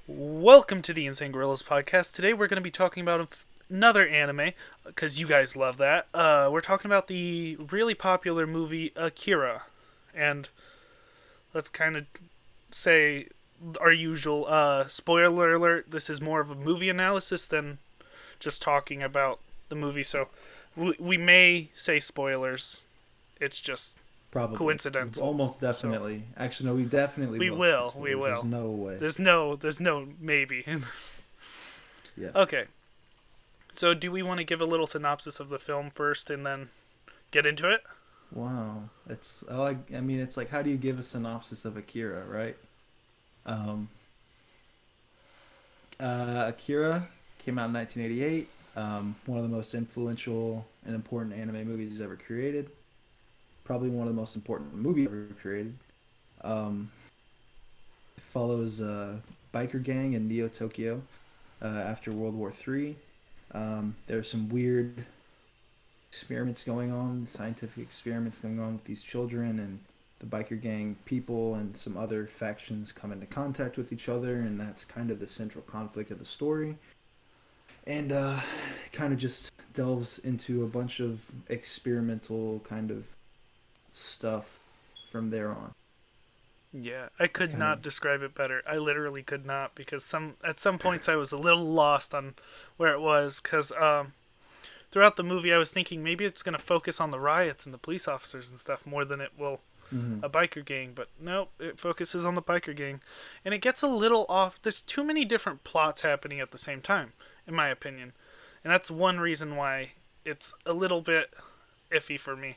Welcome to the Insane Gorillas podcast. Today we're going to be talking about another anime because you guys love that. We're talking about the really popular movie Akira, and let's kind of say our usual spoiler alert. This is more of a movie analysis than just talking about the movie, so we may say spoilers. It's just Probably. coincidental. Almost So definitely. Actually, no, we definitely we will say will, we spoilers. There's will. no way. There's no maybe. Yeah. Okay. So, do we want to give a little synopsis of the film first and then get into it? Wow. It's like, how do you give a synopsis of Akira, right? Um, Akira came out in 1988. One of the most influential and important anime movies ever created. Probably one of the most important movies ever created. Um, it follows a biker gang in Neo Tokyo after World War III. There's some weird experiments going on, scientific experiments going on with these children, and the biker gang people and some other factions come into contact with each other, and that's kind of the central conflict of the story. And kind of just delves into a bunch of experimental kind of stuff from there on. Yeah, I It's could kind of not describe it better. I literally could not because at some points I was a little lost on where it was because throughout the movie I was thinking maybe it's going to focus on the riots and the police officers and stuff more than it will hmm a biker gang, but nope, it focuses on the biker gang. And it gets a little off. There's too many different plots happening at the same time, in my opinion. And that's one reason why it's a little bit iffy for me.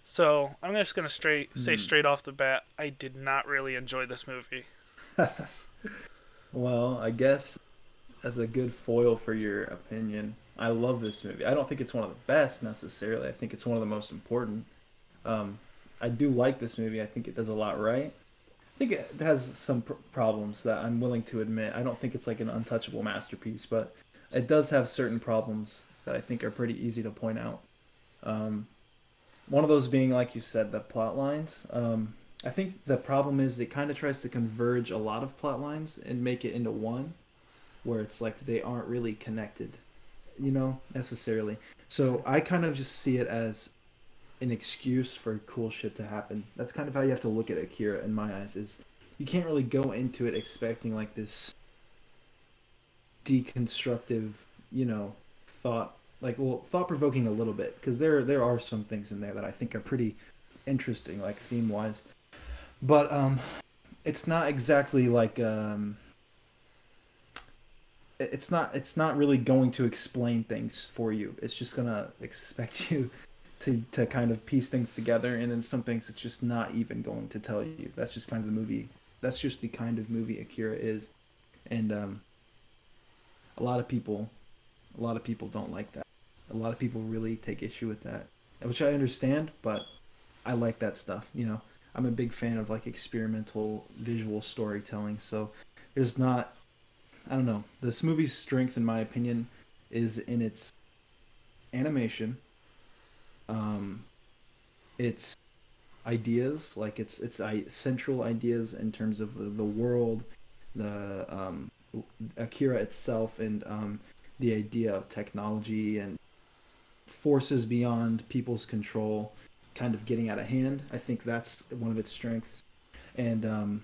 So I'm just gonna say hmm. straight off the bat, I did not really enjoy this movie. Well, I guess as a good foil for your opinion, I love this movie. I don't think it's one of the best necessarily. I think it's one of the most important. Um, I do like this movie. I think it does a lot right. I think it has some problems that I'm willing to admit. I don't think it's like an untouchable masterpiece, but it does have certain problems that I think are pretty easy to point out. Um, One of those being, like you said, the plot lines. I think the problem is it kind of tries to converge a lot of plot lines and make it into one, where it's like they aren't really connected, necessarily. So I kind of just see it as an excuse for cool shit to happen. That's kind of how you have to look at Akira in my eyes. Is you can't really go into it expecting like this deconstructive, thought thought provoking a little bit because there are some things in there that I think are pretty interesting, like theme wise. But it's not exactly like it's not really going to explain things for you. It's just gonna expect you to kind of piece things together, and then some things it's just not even going to tell you. That's just kind of the movie. That's just the kind of movie Akira is, and a lot of people, a lot of people don't like that. A lot of people really take issue with that, which I understand, but I like that stuff. I'm a big fan of like experimental visual storytelling. So there's not, I don't know, this movie's strength, in my opinion, is in its animation, um, its ideas, like its central ideas in terms of the world, the Akira itself, and the idea of technology and forces beyond people's control kind of getting out of hand. I think that's one of its strengths. And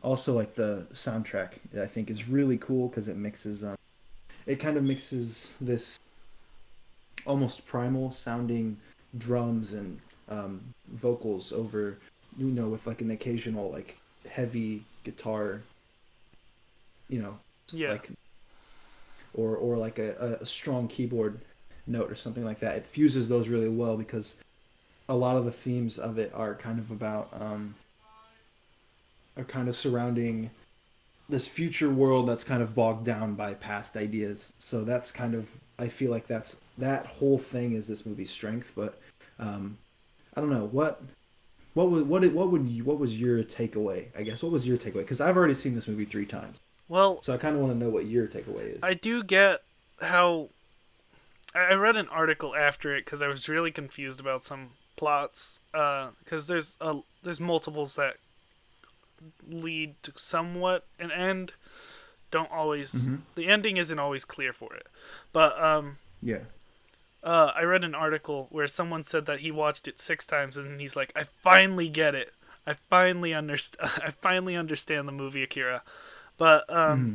also like the soundtrack, I think is really cool because it kind of mixes this almost primal sounding drums and vocals over, with like an occasional like heavy guitar, you know, Yeah, like or like a strong keyboard note or something like that. It fuses those really well because a lot of the themes of it are kind of about are kind of surrounding this future world that's kind of bogged down by past ideas. So that's kind of, I feel like that whole thing is this movie's strength. But um, I don't know what was your takeaway? I guess what was your takeaway? Because I've already seen this movie 3 times, well, so I kind of want to know what your takeaway is. I do get how I read an article after it because I was really confused about some plots. Because there's multiples that lead to somewhat an end. don't always Mm-hmm. the ending isn't always clear for it. But Yeah. I read an article where someone said that he watched it 6 times and he's like, I finally get it. I finally understand. I finally understand the movie Akira. But Mm-hmm.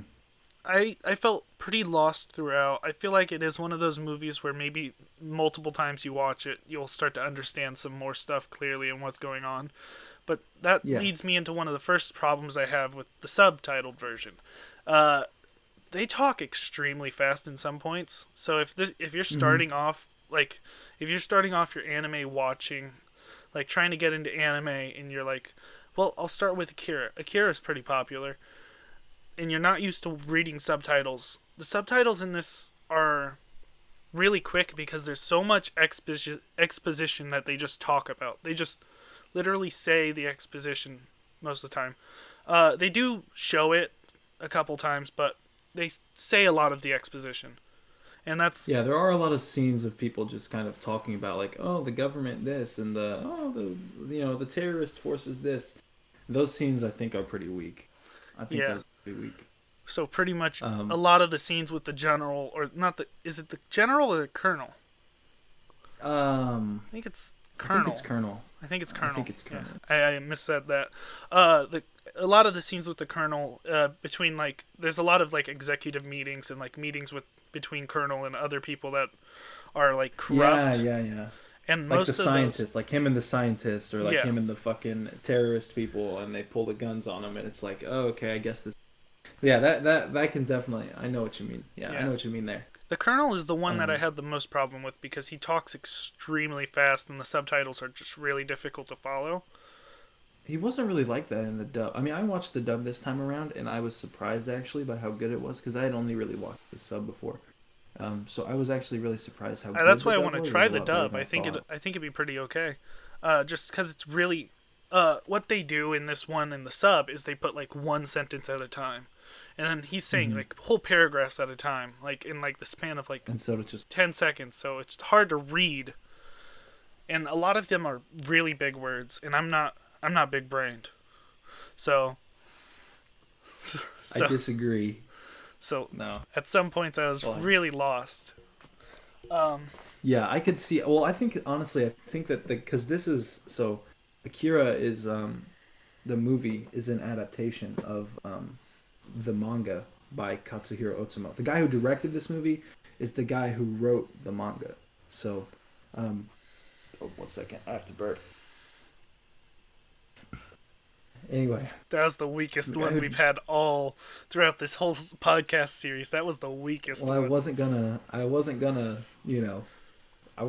I felt pretty lost throughout. I feel like it is one of those movies where maybe multiple times you watch it, you'll start to understand some more stuff clearly and what's going on. But that Yeah. leads me into one of the first problems I have with the subtitled version. Uh, they talk extremely fast in some points. So if you're Mm-hmm. starting off like if you're starting off your anime watching, like trying to get into anime and you're like, well, I'll start with Akira. Akira is pretty popular and you're not used to reading subtitles. The subtitles in this are really quick because there's so much exposition that they just talk about. They just literally say the exposition most of the time. They do show it a couple times, but they say a lot of the exposition, and that's Yeah, there are a lot of scenes of people just kind of talking about like, oh, the government this and the terrorist forces this. Those scenes I think are pretty weak. I think yeah. those are pretty weak. So pretty much a Um, lot of the scenes with the general, or not the, is it the general or the colonel? um, I think it's I think it's colonel. Colonel. I think it's I think colonel. it's Yeah, Colonel. I missaid that. The a lot of the scenes with the colonel, between like, there's a lot of like executive meetings and like meetings with between colonel and other people that are like Yeah, corrupt, yeah, yeah. and Like the most of those, scientist, like him and the scientist, or like yeah, him and the fucking terrorist people, and they pull the guns on him, and it's like, oh, okay, I guess this. Yeah, that can definitely. I know what you mean. Yeah, I yeah. know what you mean there. The colonel is the one that I Um, had the most problem with because he talks extremely fast and the subtitles are just really difficult to follow. he wasn't really like that in the dub. I mean, I watched the dub this time around, and I was surprised actually by how good it was because I had only really watched the sub before. So I was actually really surprised how good That's the why I dub want to was. It try was a the lot better dub. than I thought. I think it'd be pretty okay. Just because it's really, what they do in this one in the sub is they put like one sentence at a time, and then he's saying Hmm. like whole paragraphs at a time, like in like the span of like And so it just 10 seconds. So it's hard to read, and a lot of them are really big words, and I'm not big brained, so I so disagree. so No. at some points I was Well, really lost. Um, yeah, I could see. Well, I think honestly, I think that because this is so, Akira is the movie is an adaptation of the manga by Katsuhiro Otomo. The guy who directed this movie is the guy who wrote the manga. So, um, oh, 1 second, I have to burp. Anyway, That was the weakest the guy one who we've had all throughout this whole podcast series. That was the weakest well, I one. wasn't gonna, I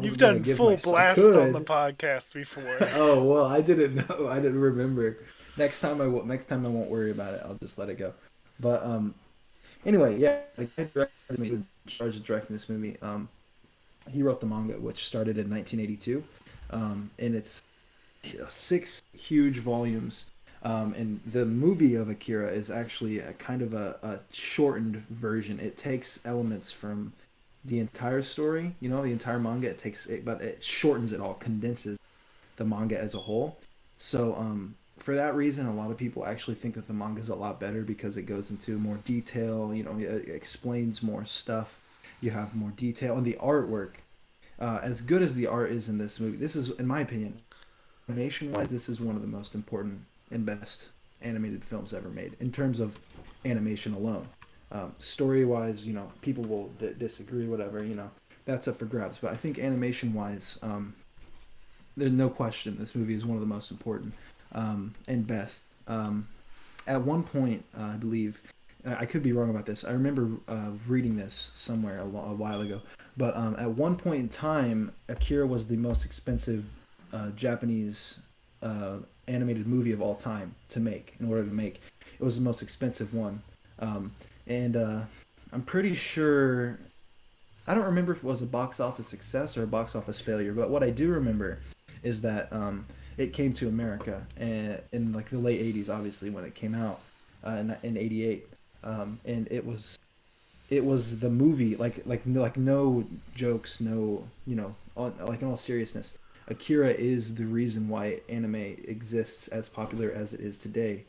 You've wasn't gonna done give my, full I blast on the could. podcast before. Oh well, I didn't know. I didn't remember. Next time I will. Next time I won't worry about it. I'll just let it go. But anyway, yeah, like he was in charge of directing this movie. He wrote the manga, which started in 1982, and it's 6 huge volumes. And the movie of Akira is actually a kind of a shortened version. It takes elements from the entire story, the entire manga. It takes it, but it shortens it all, condenses the manga as a whole. So, for that reason, a lot of people actually think that the manga is a lot better because it goes into more detail. It explains more stuff. You have more detail, and the artwork, as good as the art is in this movie, this is, in my opinion, animation-wise, this is one of the most important and best animated films ever made in terms of animation alone. Story-wise, people will disagree, whatever. That's up for grabs. But I think animation-wise, there's no question this movie is one of the most important and best. At one point, I believe, I could be wrong about this. I remember reading this somewhere a while ago. But at one point in time, Akira was the most expensive Japanese animated movie of all time to make. In order to make, it was the most expensive one, and I'm pretty sure. I don't remember if it was a box office success or a box office failure, but what I do remember is that it came to America in like the late '80s, obviously when it came out in '88, and it was the movie like no jokes, no like in all seriousness, Akira is the reason why anime exists as popular as it is today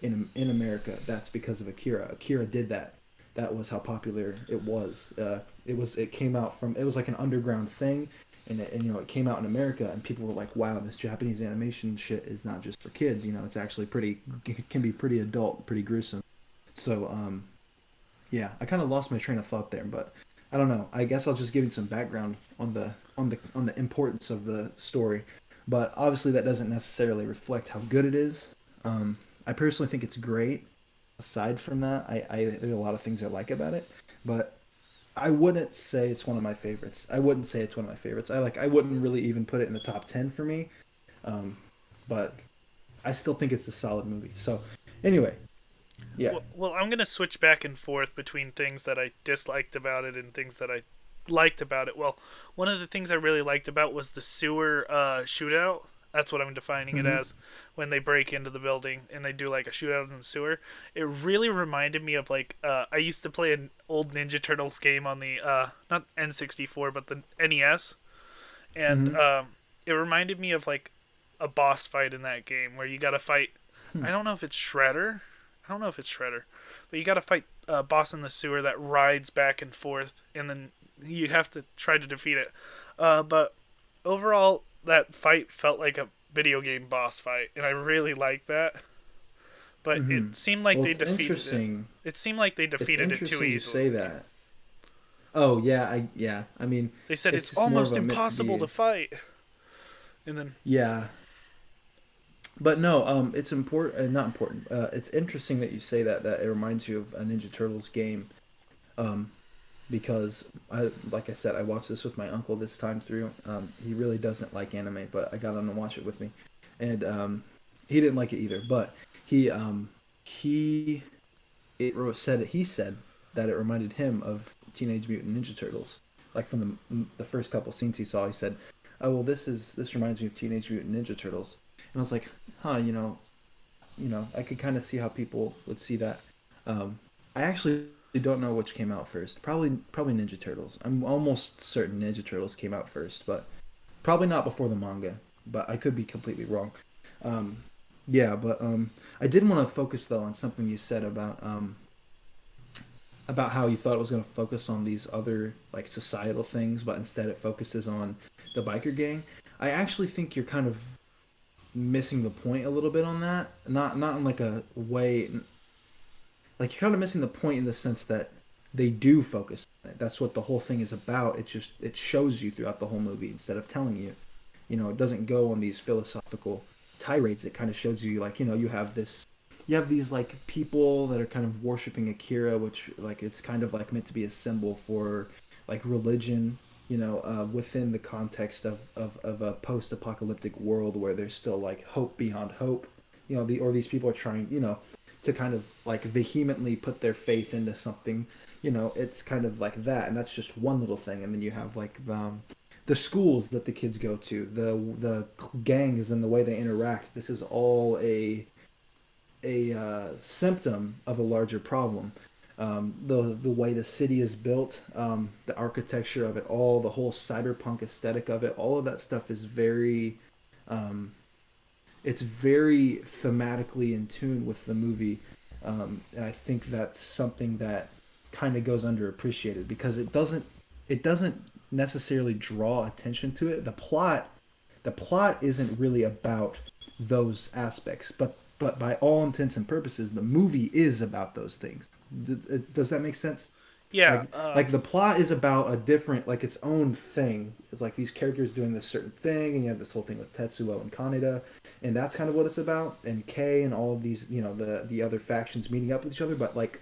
in America. That's because of Akira. Akira did that. that was how popular it was. It came out from, it was like an underground thing, and you know, it came out in America, and people were like, wow, this Japanese animation shit is not just for kids. You know, it's actually pretty, it can be pretty adult, pretty gruesome. So yeah, I kind of lost my train of thought there, but I don't know. I guess I'll just give you some background on the importance of the story. But obviously, that doesn't necessarily reflect how good it is. I personally think it's great. Aside from that, there's a lot of things I like about it, but I wouldn't say it's one of my favorites. I wouldn't say it's one of my favorites. I wouldn't really even put it in the top 10 for me. Um, but I still think it's a solid movie. So anyway, yeah. Well, I'm gonna switch back and forth between things that I disliked about it and things that I liked about it. Well, one of the things I really liked about was the sewer shootout. That's what I'm defining it Mm-hmm. as. When they break into the building and they do like a shootout in the sewer, it really reminded me of like I used to play an old Ninja Turtles game on the not N64 but the NES, and Mm-hmm. it reminded me of like a boss fight in that game where you got to fight. Hmm. I don't know if it's Shredder. I don't know if it's Shredder, but you got to fight a boss in the sewer that rides back and forth, and then you have to try to defeat it. But overall, that fight felt like a video game boss fight, and I really liked that. But Mm-hmm. it seemed like Well, they it's defeated it. interesting. It seemed like they It's defeated it too interesting you easily. say that. Oh yeah, yeah. I mean, They said it's it's just more of almost a meant to impossible to be. fight, and then Yeah, but no, it's important. Not important. It's interesting that you say that. That it reminds you of a Ninja Turtles game. Um, because like I said, I watched this with my uncle this time through. He really doesn't like anime, but I got him to watch it with me, and he didn't like it either. But he he he said that it reminded him of Teenage Mutant Ninja Turtles, like from the first couple scenes he saw. He said, "Oh well, this reminds me of Teenage Mutant Ninja Turtles," and I was like, "Huh, I could kind of see how people would see that." I actually don't know which came out first. Probably Ninja Turtles. I'm almost certain Ninja Turtles came out first, but probably not before the manga. But I could be completely wrong. Um, yeah, but I did want to focus though on something you said about how you thought it was going to focus on these other like societal things, but instead it focuses on the biker gang. I actually think you're kind of missing the point a little bit on that. Not in like a way, like you're kind of missing the point in the sense that they do focus on it. That's what the whole thing is about. It shows you throughout the whole movie instead of telling you. You know, it doesn't go on these philosophical tirades. It kind of shows you like, you have these like people that are kind of worshiping Akira, which like it's kind of like meant to be a symbol for like religion, within the context of a post-apocalyptic world where there's still like hope beyond hope. Or these people are trying, to kind of like vehemently put their faith into something. It's kind of like that, and that's just one little thing. And then you have like the schools that the kids go to, the gangs and the way they interact. This is all a symptom of a larger problem. The way the city is built, the architecture of it all, the whole cyberpunk aesthetic of it, all of that stuff is um, it's very thematically in tune with the movie, and I think that's something that kind of goes underappreciated because it doesn't necessarily draw attention to it. The plot isn't really about those aspects, but by all intents and purposes, the movie is about those things. Does that make sense? yeah, Like the plot is about a different, like its own thing. It's like these characters doing this certain thing, and you have this whole thing with Tetsuo and Kaneda, and that's kind of what it's about. And Kei and all of these, the other factions meeting up with each other. But like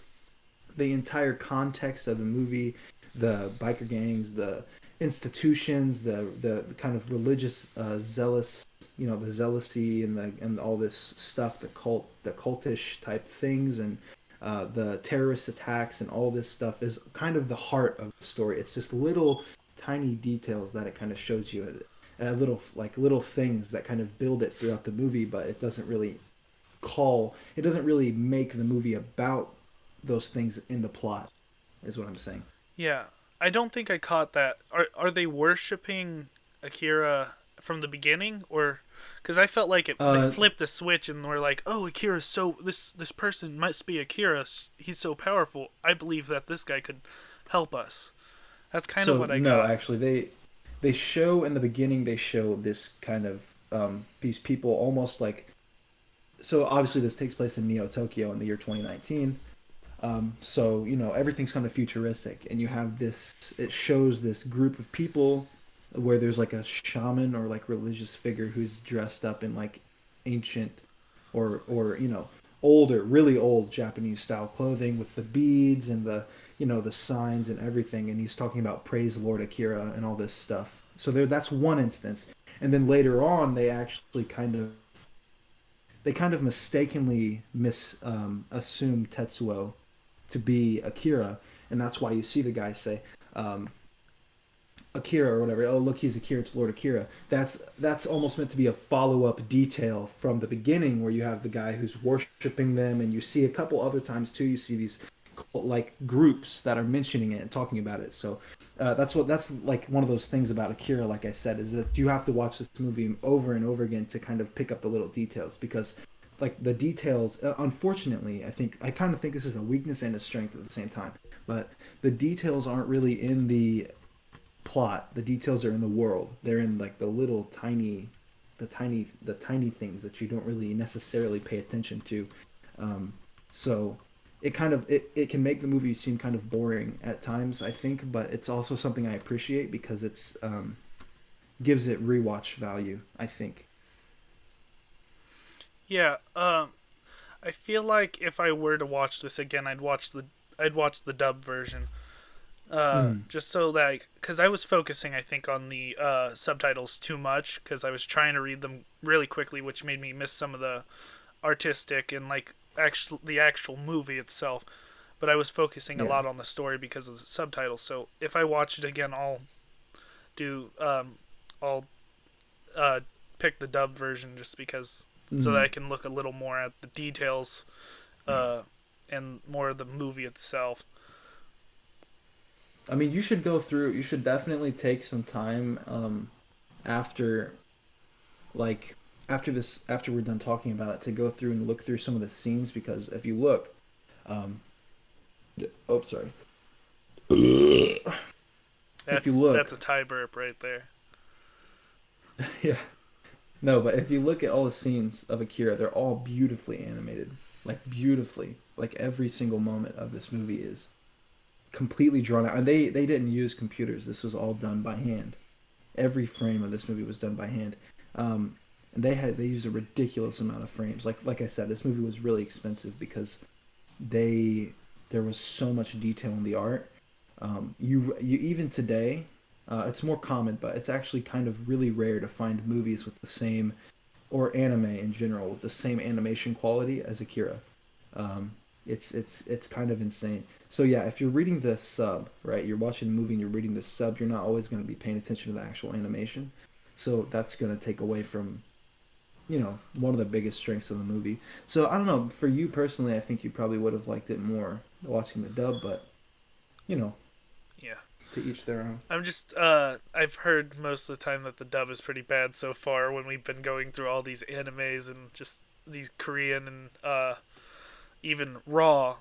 the entire context of the movie, the biker gangs, the institutions, the kind of religious zealous, the zealousy and all this stuff, the cultish type things, and the terrorist attacks and all this stuff is kind of the heart of the story. It's just little tiny details that it kind of shows you, little things that kind of build it throughout the movie, but it doesn't really make the movie about those things in the plot, is what I'm saying. yeah. I don't think I caught that. Are they worshiping Akira from the beginning, or Because I felt like they Uh, flipped the switch and were like, "Oh, Akira's so this person must be Akira. He's so powerful. I believe that this guy could help us." That's kind of so what I no, got. actually, they show in the beginning they show this kind of these people almost like so obviously this takes place in Neo Tokyo in the year 2019. So everything's kind of futuristic, and you have this. It shows this group of people where there's like a shaman or like religious figure who's dressed up in like ancient or older, really old Japanese style clothing with the beads and the signs and everything, and he's talking about praise Lord Akira and all this stuff. So that's one instance, and then later on they kind of mistakenly assume Tetsuo to be Akira, and that's why you see the guy say um, Akira or whatever. Oh, look, he's Akira. It's Lord Akira. That's almost meant to be a follow up detail from the beginning, where you have the guy who's worshiping them, and you see a couple other times too. You see these like groups that are mentioning it and talking about it. So that's like one of those things about Akira. Like I said, is that you have to watch this movie over and over again to kind of pick up the little details because like the details unfortunately I kind of think this is a weakness and a strength at the same time, but the details aren't really in the plot. The details are in the world. They're in like the tiny things that you don't really necessarily pay attention to. So it can make the movie seem kind of boring at times, I think, but it's also something I appreciate because it's gives it rewatch value, I think. Yeah. I feel like if I were to watch this again, I'd watch the dub version. Mm, Just so that because I was focusing, I think, on the subtitles too much because I was trying to read them really quickly, which made me miss some of the artistic and like actual movie itself. But I was focusing a yeah. lot on the story because of the subtitles. So if I watch it again, do I'll uh, pick the dub version just because so that I Mm. can look a little more at the details uh, and more of the movie itself. I mean, you should definitely take some time after like after we're done talking about it to go through and look through some of the scenes because if you look um oh sorry if you That's look a tie burp right there. yeah no but if you look at all the scenes of Akira, they're all beautifully animated, like beautifully, like every single moment of this movie is completely drawn out, and they didn't use computers. This was all done by hand. Every frame of this movie was done by hand. um and they used a ridiculous amount of frames. Like I said, this movie was really expensive because they there was so much detail in the art. You even today, it's more common, but it's actually kind of really rare to find movies with the same, or anime in general, with the same animation quality as Akira. Um, it's kind of insane. So yeah, if you're reading the sub, right, you're watching the movie and you're reading the sub, you're not always going to be paying attention to the actual animation. So that's going to take away from one of the biggest strengths of the movie. So I don't know. For you personally, I think you probably would have liked it more watching the dub, but you know, Yeah. to each their own. I'm just I've heard most of the time that the dub is pretty bad so far when we've been going through all these animes and just these Korean and even Raw.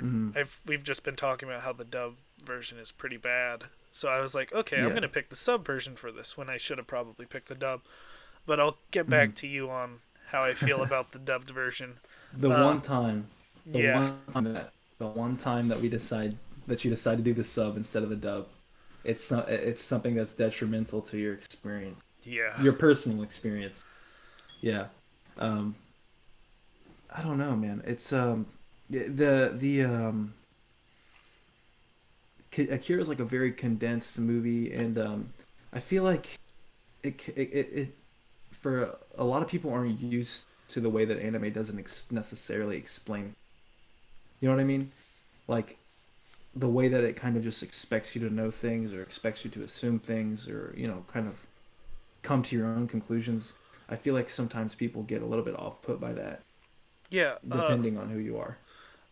Hmm. We've just been talking about how the dub version is pretty bad. So I was like, okay, I'm Yeah. gonna pick the sub version for this when I should have probably picked the dub. But I'll get Hmm. back to you on how I feel about the dubbed version. The Uh, one time, the yeah, one time the one time that you decide to do the sub instead of the dub, it's something that's detrimental to your experience, yeah. your personal experience. Yeah. Um, I don't know, man. It's the Akira is like a very condensed movie, and I feel like it for a lot of people aren't used to the way that anime doesn't necessarily explain. You know what I mean? Like the way that it kind of just expects you to know things or expects you to assume things or kind of come to your own conclusions. I feel like sometimes people get a little bit off put by that, Yeah, depending on who you are.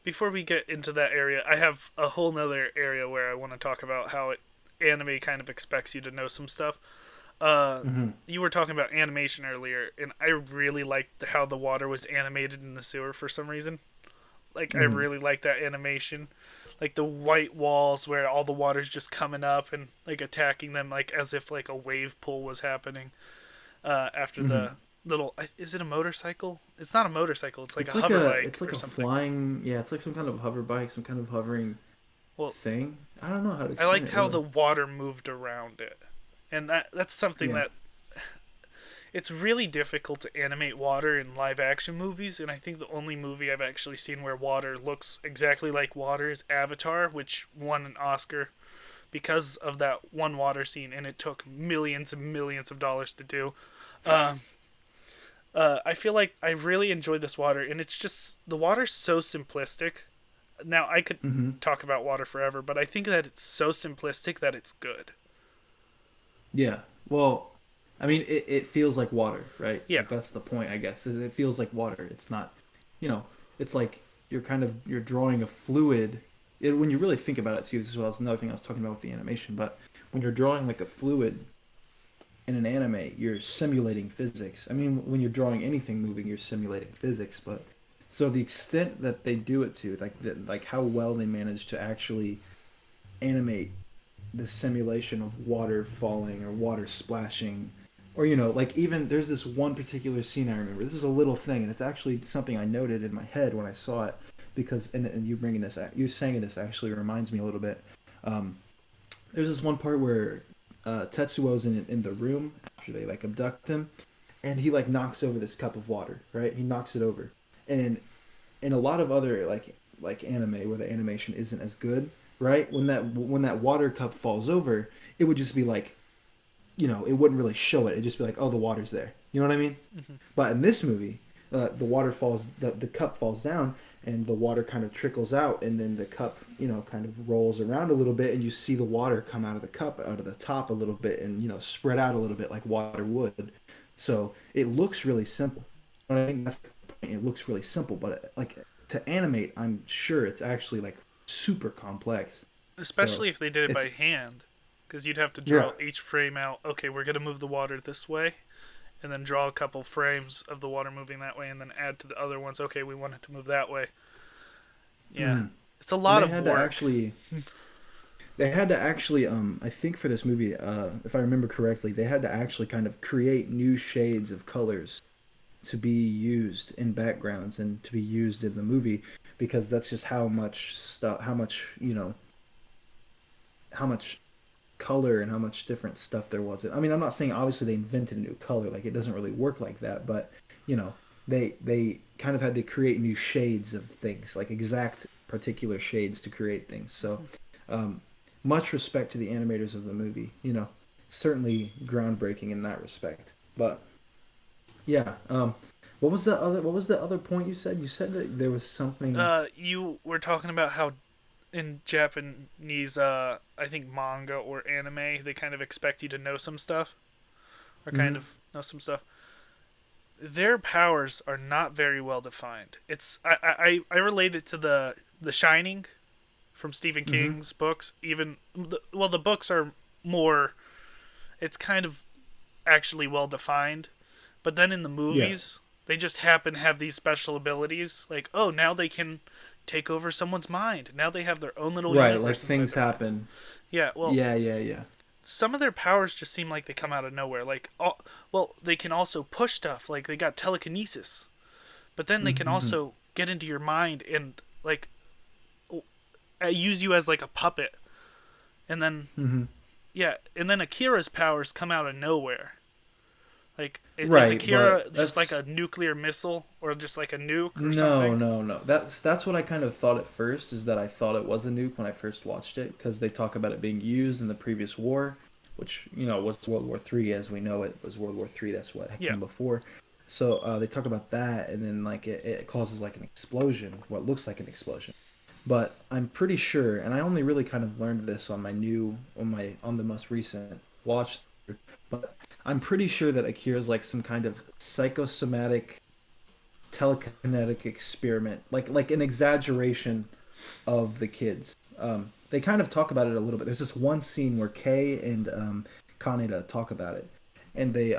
before we get into that area, I have a whole nother area where I want to talk about how anime kind of expects you to know some stuff. Mm-hmm. You were talking about animation earlier, and I really liked how the water was animated in the sewer for some reason. Like, I Mm-hmm. really like that animation. Like the white walls where all the water's just coming up and like attacking them, like as if like a wave pool was happening. After Mm-hmm. the little, is it a motorcycle? It's not a motorcycle. It's like a It's like hover a bike it's like or a something. flying, yeah, it's like some kind of hover bike, some kind of hovering Well, thing. I don't know how to I explain liked it how really. the water moved around it, and that's something Yeah. that it's really difficult to animate water in live action movies, and I think the only movie I've actually seen where water looks exactly like water is Avatar, which won an Oscar because of that one water scene, and it took millions and millions of dollars to do. Um, I feel like I really enjoyed this water, and it's just the water's so simplistic. Now I could Mm-hmm. talk about water forever, but I think that it's so simplistic that it's good. Yeah. Well, I mean, it feels like water, right? Yeah, Like that's the point, I guess. It feels like water. It's not, you know, it's like you're drawing a fluid. When you really think about it too, as well as another thing I was talking about with the animation, but when you're drawing like a fluid in an anime, you're simulating physics. I mean, when you're drawing anything moving, you're simulating physics. But so the extent that they do it to, like how well they manage to actually animate the simulation of water falling or water splashing, or like even there's this one particular scene I remember. This is a little thing, and it's actually something I noted in my head when I saw it because and you saying this actually reminds me a little bit. Um, there's this one part where Tetsuo's in the room after they like abduct him, and he like knocks over this cup of water. Right, he knocks it over, and in a lot of other like anime where the animation isn't as good, right? When that water cup falls over, it would just be like, it wouldn't really show it. It'd just be like, oh, the water's there. You know what I mean? hmm But in this movie, the cup falls down, and the water kind of trickles out, and then the cup, kind of rolls around a little bit, and you see the water come out of the cup, out of the top a little bit, and spread out a little bit like water would. So it looks really simple. I think that's the point. It looks really simple, but like to animate, I'm sure it's actually like super complex. So especially if they did it by it's hand, because you'd have to yeah. draw each frame out. Okay, we're gonna move the water this way, and then draw a couple frames of the water moving that way, and then add to the other ones. Okay, we want it to move that way. Yeah, Mm. it's a And lot of work. they had to actually I think for this movie, if I remember correctly, they had to actually kind of create new shades of colors to be used in backgrounds and to be used in the movie because that's just how much stuff, how much color and how much different stuff there was. I mean, I'm not saying obviously they invented a new color, like it doesn't really work like that, but you know, they kind of had to create new shades of things, like exact particular shades to create things. So, um, much respect to the animators of the movie. Certainly groundbreaking in that respect. But yeah, what was the other point you said? You said that there was something. You were talking about how in Japanese, I think manga or anime, they kind of expect you to know some stuff, or kind Mhm. of know some stuff. Their powers are not very well defined. It's I relate it to the Shining from Stephen Mhm. King's books. Even well, the books are more. It's kind of actually well defined, but then in the Yeah. movies, they just happen to have these special abilities. Like, oh, now they can take over someone's mind. Now they have their own little Right. Like universe inside things their minds. happen. Yeah, well, Yeah. Yeah. Yeah. some of their powers just seem like they come out of nowhere. Like, well, they can also push stuff. Like they got telekinesis, but then they can Mhm. also get into your mind and like use you as like a puppet. And then Mhm. yeah, and then Akira's powers come out of nowhere. Like, is Right, Akira but just like that's a nuclear missile or just like a nuke or no, something? no, no. That's what I kind of thought at first. Is that I thought it was a nuke when I first watched it because they talk about it being used in the previous war, which was World War Three as we know it was World War Three. That's what Yeah. came before. So they talk about that, and then like it causes like an explosion, what looks like an explosion. But I'm pretty sure, and I only really kind of learned this on on the most recent watch, but I'm pretty sure that Akira is like some kind of psychosomatic telekinetic experiment, like an exaggeration of the kids. They kind of talk about it a little bit. There's this one scene where Kay and Kaneda talk about it, and they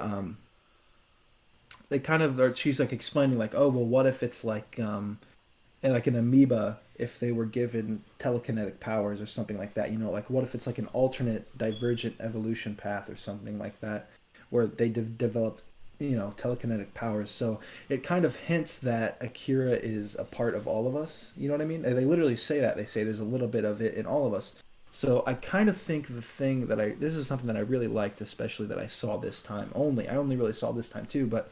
kind of are, she's like explaining like, oh well, what if it's like and like an amoeba if they were given telekinetic powers or something like that, you know, like what if it's like an alternate divergent evolution path or something like that where they developed, you know, telekinetic powers. So it kind of hints that Akira is a part of all of us, you know what I mean? And they literally say that, they say there's a little bit of it in all of us. So I kind of think the thing that I this is something that I really liked, especially that I saw this time only. I only really saw this time too, but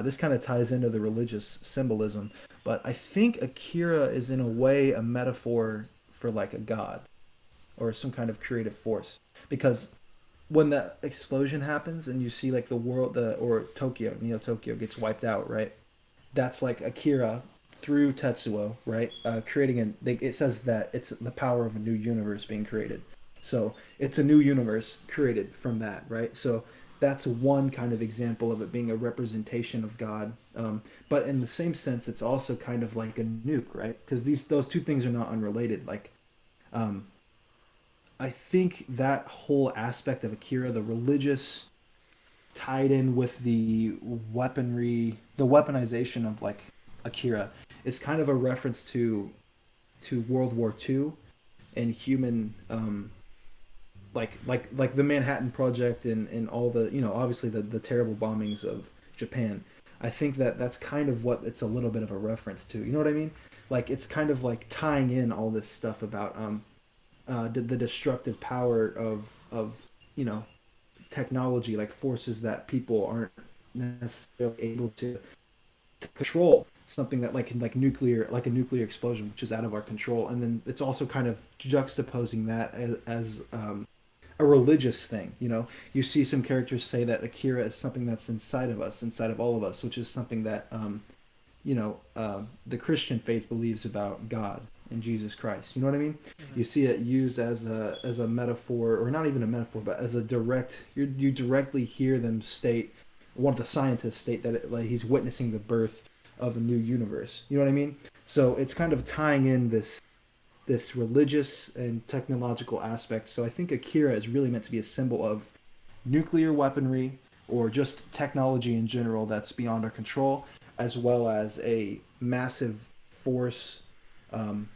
this kind of ties into the religious symbolism. But I think Akira is in a way a metaphor for like a god or some kind of creative force, because when that explosion happens and you see like the world, the or Tokyo, you know, Tokyo gets wiped out, right? That's like Akira through Tetsuo, right? Creating it says that it's the power of a new universe being created. So it's a new universe created from that, right? So that's one kind of example of it being a representation of God. But in the same sense, it's also kind of like a nuke, right? Because those two things are not unrelated. Like, um, I think that whole aspect of Akira, the religious tied in with the weaponry, the weaponization of like Akira, is kind of a reference to World War II and human like the Manhattan Project and all the, you know, obviously the terrible bombings of Japan. I think that that's kind of what it's a little bit of a reference to. You know what I mean? Like it's kind of like tying in all this stuff about the destructive power of you know, technology, like forces that people aren't necessarily able to control, something that like nuclear, like a nuclear explosion which is out of our control. And then it's also kind of juxtaposing that as a religious thing. You know, you see some characters say that Akira is something that's inside of us, inside of all of us, which is something that you know, the Christian faith believes about God and Jesus Christ. You know what I mean? Mm-hmm. You see it used as a metaphor, or not even a metaphor, but as a direct. You directly hear them state, one of the scientists state that like he's witnessing the birth of a new universe. You know what I mean? So it's kind of tying in this religious and technological aspect. So I think Akira is really meant to be a symbol of nuclear weaponry or just technology in general that's beyond our control, as well as a massive force um,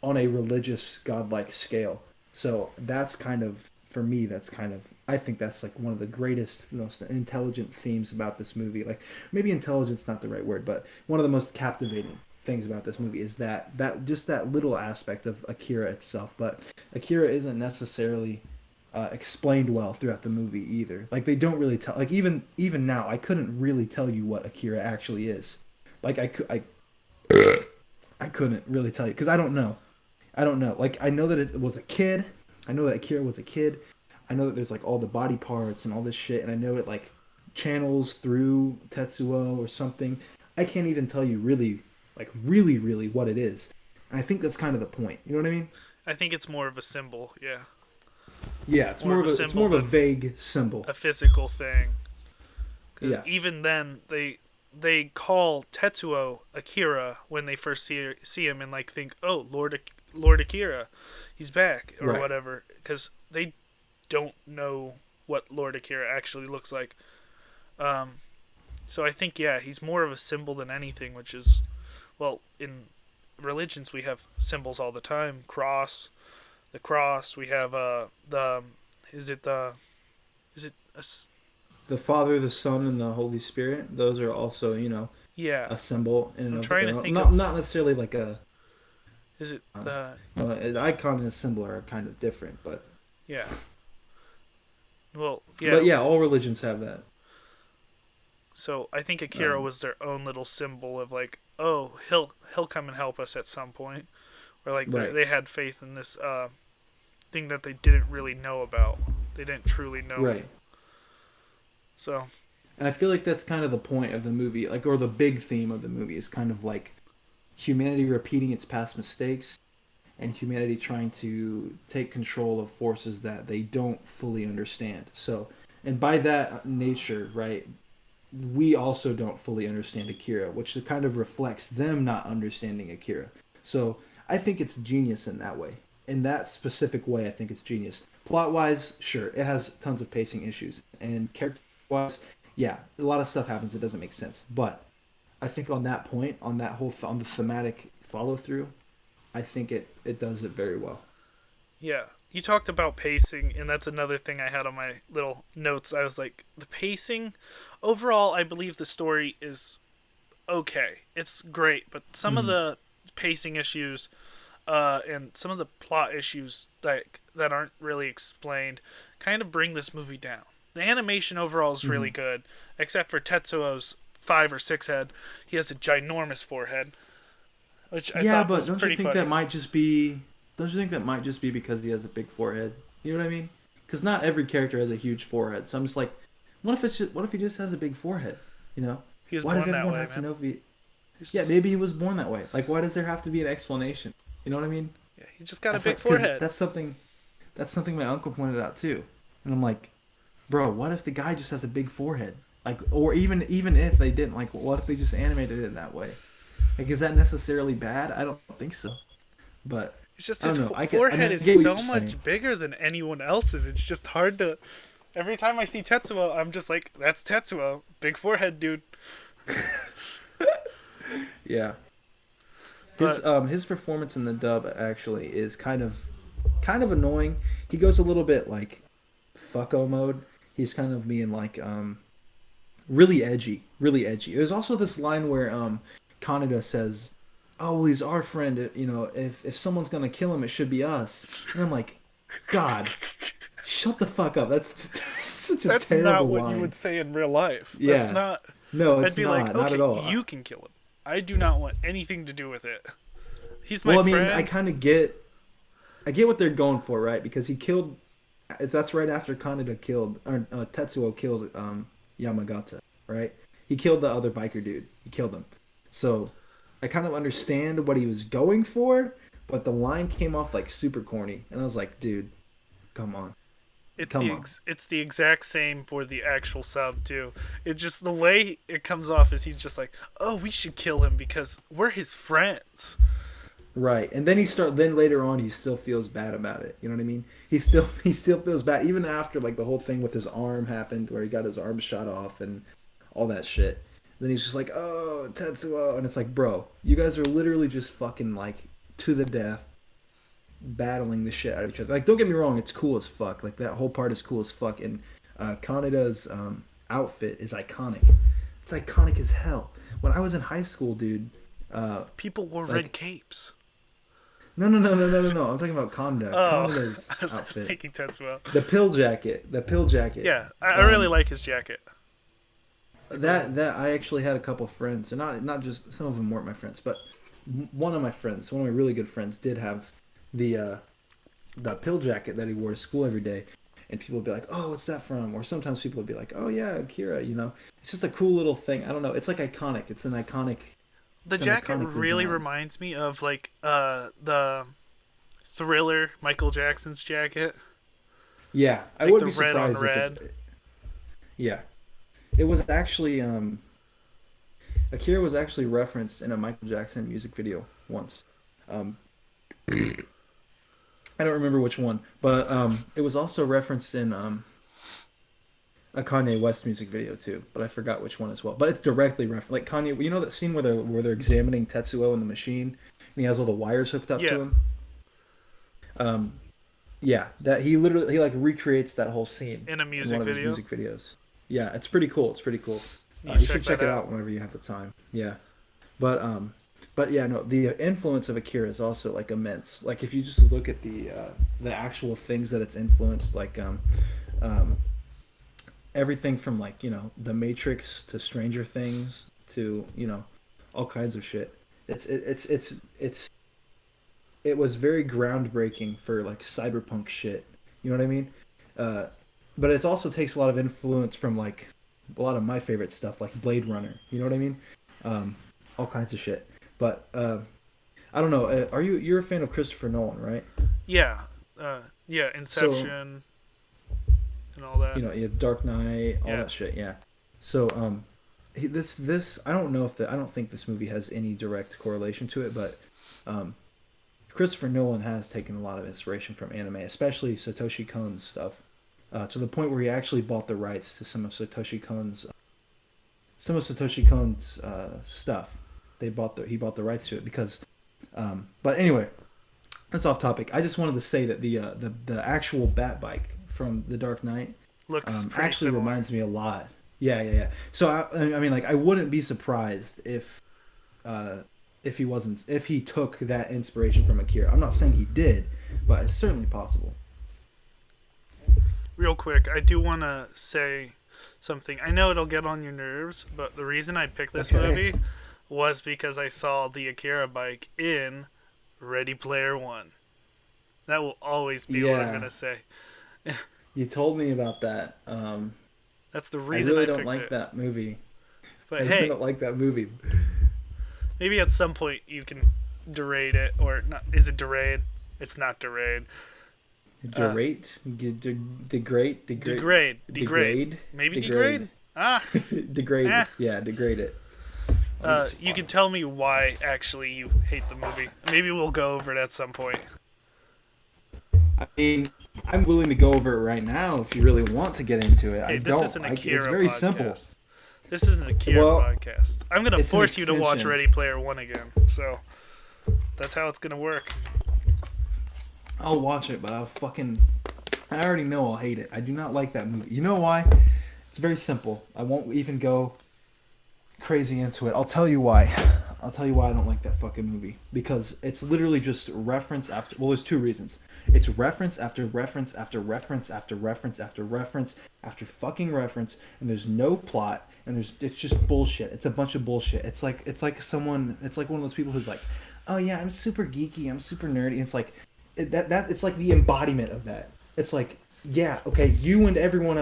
on a religious godlike scale. So that's kind of, for me, that's kind of, I think that's like one of the greatest, most intelligent themes about this movie. Like maybe intelligence not the right word, but one of the most captivating things about this movie is that just that little aspect of Akira itself. But Akira isn't necessarily explained well throughout the movie either. Like they don't really tell. Like even now, I couldn't really tell you what Akira actually is. Like I couldn't really tell you because I don't know. I don't know. Like I know that it was a kid. I know that Akira was a kid. I know that there's like all the body parts and all this shit, and I know it like channels through Tetsuo or something. I can't even tell you really, like really what it is. And I think that's kind of the point. You know what I mean? I think it's more of a symbol, yeah. Yeah, it's More more of of a it's more symbol of a than vague symbol. a physical thing. Because Yeah, even then, they call Tetsuo Akira when they first see him and like think, oh, Lord Akira, he's back or right. whatever. Because they don't know what Lord Akira actually looks like. Um, so I think yeah, he's more of a symbol than anything, which is well in religions we have symbols all the time. The cross. We have the is it the is it a The Father, the Son, and the Holy Spirit. Those are also, you know, yeah. a symbol in and I'm of trying to their own. think Not of necessarily like a is it uh, the an icon and a symbol are kind of different, yeah. Well, but yeah. yeah, all religions have that. So I think Akira Um, was their own little symbol of like, oh, he'll come and help us at some point, or like right, they had faith in this thing that they didn't really know about. They didn't truly know. right. So And I feel like that's kind of the point of the movie, like, or the big theme of the movie is kind of like humanity repeating its past mistakes and humanity trying to take control of forces that they don't fully understand. So, and by that nature, right, we also don't fully understand Akira, which kind of reflects them not understanding Akira. So, I think it's genius in that way. In that specific way, I think it's genius. Plot wise, sure, it has tons of pacing issues, and character wise, yeah, a lot of stuff happens that doesn't make sense. But I think on that point, on that whole on the thematic follow through, I think it does it very well. Yeah. You talked about pacing, and that's another thing I had on my little notes. I was like, the pacing, overall, I believe the story is okay. It's great, but some of Mm-hmm. the pacing issues and some of the plot issues that aren't really explained kind of bring this movie down. The animation overall is Mm-hmm. really good, except for Tetsuo's 5 or 6 head. He has a ginormous forehead, which I Yeah, thought but was don't you pretty think that funny. might just be? Don't you think that might just be because he has a big forehead? You know what I mean? Because not every character has a huge forehead. So I'm just like, what if he just has a big forehead? You know, He was why does born that everyone way, have to man. know if he? He's Yeah, just maybe he was born that way. Like, why does there have to be an explanation? You know what I mean? yeah, he just got a That's big like because forehead. that's something my uncle pointed out too, and I'm like, bro, what if the guy just has a big forehead? Like, or even if they didn't, like, what if they just animated it that way? Like, is that necessarily bad? I don't think so. But It's just I his don't know. I forehead mean, is I get what you're so saying. much bigger than anyone else's. It's just hard to. Every time I see Tetsuo, I'm just like, that's Tetsuo, big forehead, dude. Yeah, But his performance in the dub actually is kind of annoying. He goes a little bit like fucko mode. He's kind of being like really edgy, really edgy. There's also this line where Kaneda says, "Oh, well, he's our friend. You know, if someone's gonna kill him, it should be us." And I'm like, God, shut the fuck up. That's such a that's not terrible what you line. would say in real life. That's Yeah, not. no, I'd it's be like, not at okay, all. you can kill him. I do not want anything to do with it. He's my Well, I mean, I friend. kind of I get what they're going for, right? Because he killed. That's right after Kaneda killed, or Tetsuo killed Yamagata, right? He killed the other biker dude. He killed him. So I kind of understand what he was going for, but the line came off like super corny, and I was like, dude, come on, come on. It's the exact same for the actual sub too. It's just the way it comes off is he's just like, oh, we should kill him because we're his friends. Right. And then then later on he still feels bad about it. You know what I mean? He still feels bad even after like the whole thing with his arm happened where he got his arm shot off and all that shit. Then he's just like, "Oh, Tetsuo." And it's like, "Bro, you guys are literally just fucking like to the death battling the shit out of each other." Like don't get me wrong, it's cool as fuck. Like that whole part is cool as fuck and Kaneda's outfit is iconic. It's iconic as hell. When I was in high school, dude, People wore red like capes. no, no, no, no, no, no, no. I'm talking about Conda. Oh, Conda's I was outfit. thinking Tetsuo. The pill jacket. The pill jacket. Yeah, I really Um, like his jacket. It's like a little. that I actually had a couple friends, and not just some of them weren't my friends, but one of my friends, one of my really good friends, did have the the pill jacket that he wore to school every day, and people would be like, "Oh, what's that from?" Or sometimes people would be like, "Oh yeah, Akira." You know, it's just a cool little thing. I don't know. It's like iconic. The It's an jacket iconic really design. reminds me of like the Thriller Michael Jackson's jacket, Yeah, I like wouldn't the be red on surprised if it's. red. Yeah, it was actually Akira was actually referenced in a Michael Jackson music video once. Um, I don't remember which one, but it was also referenced in a Kanye West music video too, but I forgot which one as well. But it's directly referenced. Like Kanye, you know that scene where they're examining Tetsuo in the machine, and he has all the wires hooked up Yeah, to him. Um, yeah, that he like recreates that whole scene in a in one music of his video. music videos. Yeah, it's pretty cool. It's pretty cool. You You check should that check it out. out whenever you have the time. Yeah. But yeah, no, the influence of Akira is also like immense. Like if you just look at the actual things that it's influenced, like um, everything from like The Matrix to Stranger Things to all kinds of shit. It's it was very groundbreaking for like cyberpunk shit. You know what I mean? Uh, but it also takes a lot of influence from like a lot of my favorite stuff, like Blade Runner. You know what I mean? Um, all kinds of shit. But I don't know. You're a fan of Christopher Nolan, right? Yeah, yeah, So Inception and all that. you have Dark Knight, all Yeah, that shit. Yeah. So this I don't know if I don't think this movie has any direct correlation to it, but um, Christopher Nolan has taken a lot of inspiration from anime, especially Satoshi Kon's stuff. to the point where he actually bought the rights to some of Satoshi Kon's stuff. He bought the rights to it because, but anyway, that's off topic. I just wanted to say that the actual Bat bike from The Dark Knight Looks pretty actually similar. reminds me a lot. Yeah, yeah, yeah. So I mean, like, I wouldn't be surprised if he took that inspiration from Akira. I'm not saying he did, but it's certainly possible. Real quick, I do want to say something. I know it'll get on your nerves, but the reason I picked this movie was because I saw the Akira bike in Ready Player One. That will always be what I'm Yeah, gonna say. you told me about that. That's the I reason really I don't picked like it. that movie. I But really hey, don't like that movie. maybe at some point you can derate it, or not? Is it derade? It's not derade. Uh, degrade. Maybe degrade, degrade. Ah, degrade eh. it. Yeah, degrade it. Like it's You can fun. tell me why actually you hate the movie. Maybe we'll go over it at some point. I mean, I'm willing to go over it right now if you really want to get into it. I Hey, this don't. is an It's Akira very simple. podcast. This is an Akira Well, podcast. I'm gonna it's an force you to watch extension. Ready Player One again. So that's how it's gonna work. I'll watch it, but I already know I'll hate it. I do not like that movie. You know why? It's very simple. I won't even go crazy into it. I'll tell you why. I'll tell you why I don't like that fucking movie. Because it's literally just reference after. Well, there's two reasons. It's reference after reference after reference after reference after reference after fucking reference, and there's no plot, and it's just bullshit. It's a bunch of bullshit. It's like one of those people who's like, oh yeah, I'm super geeky, I'm super nerdy. And it's like it's like the embodiment of that. It's like, yeah, okay, you and everyone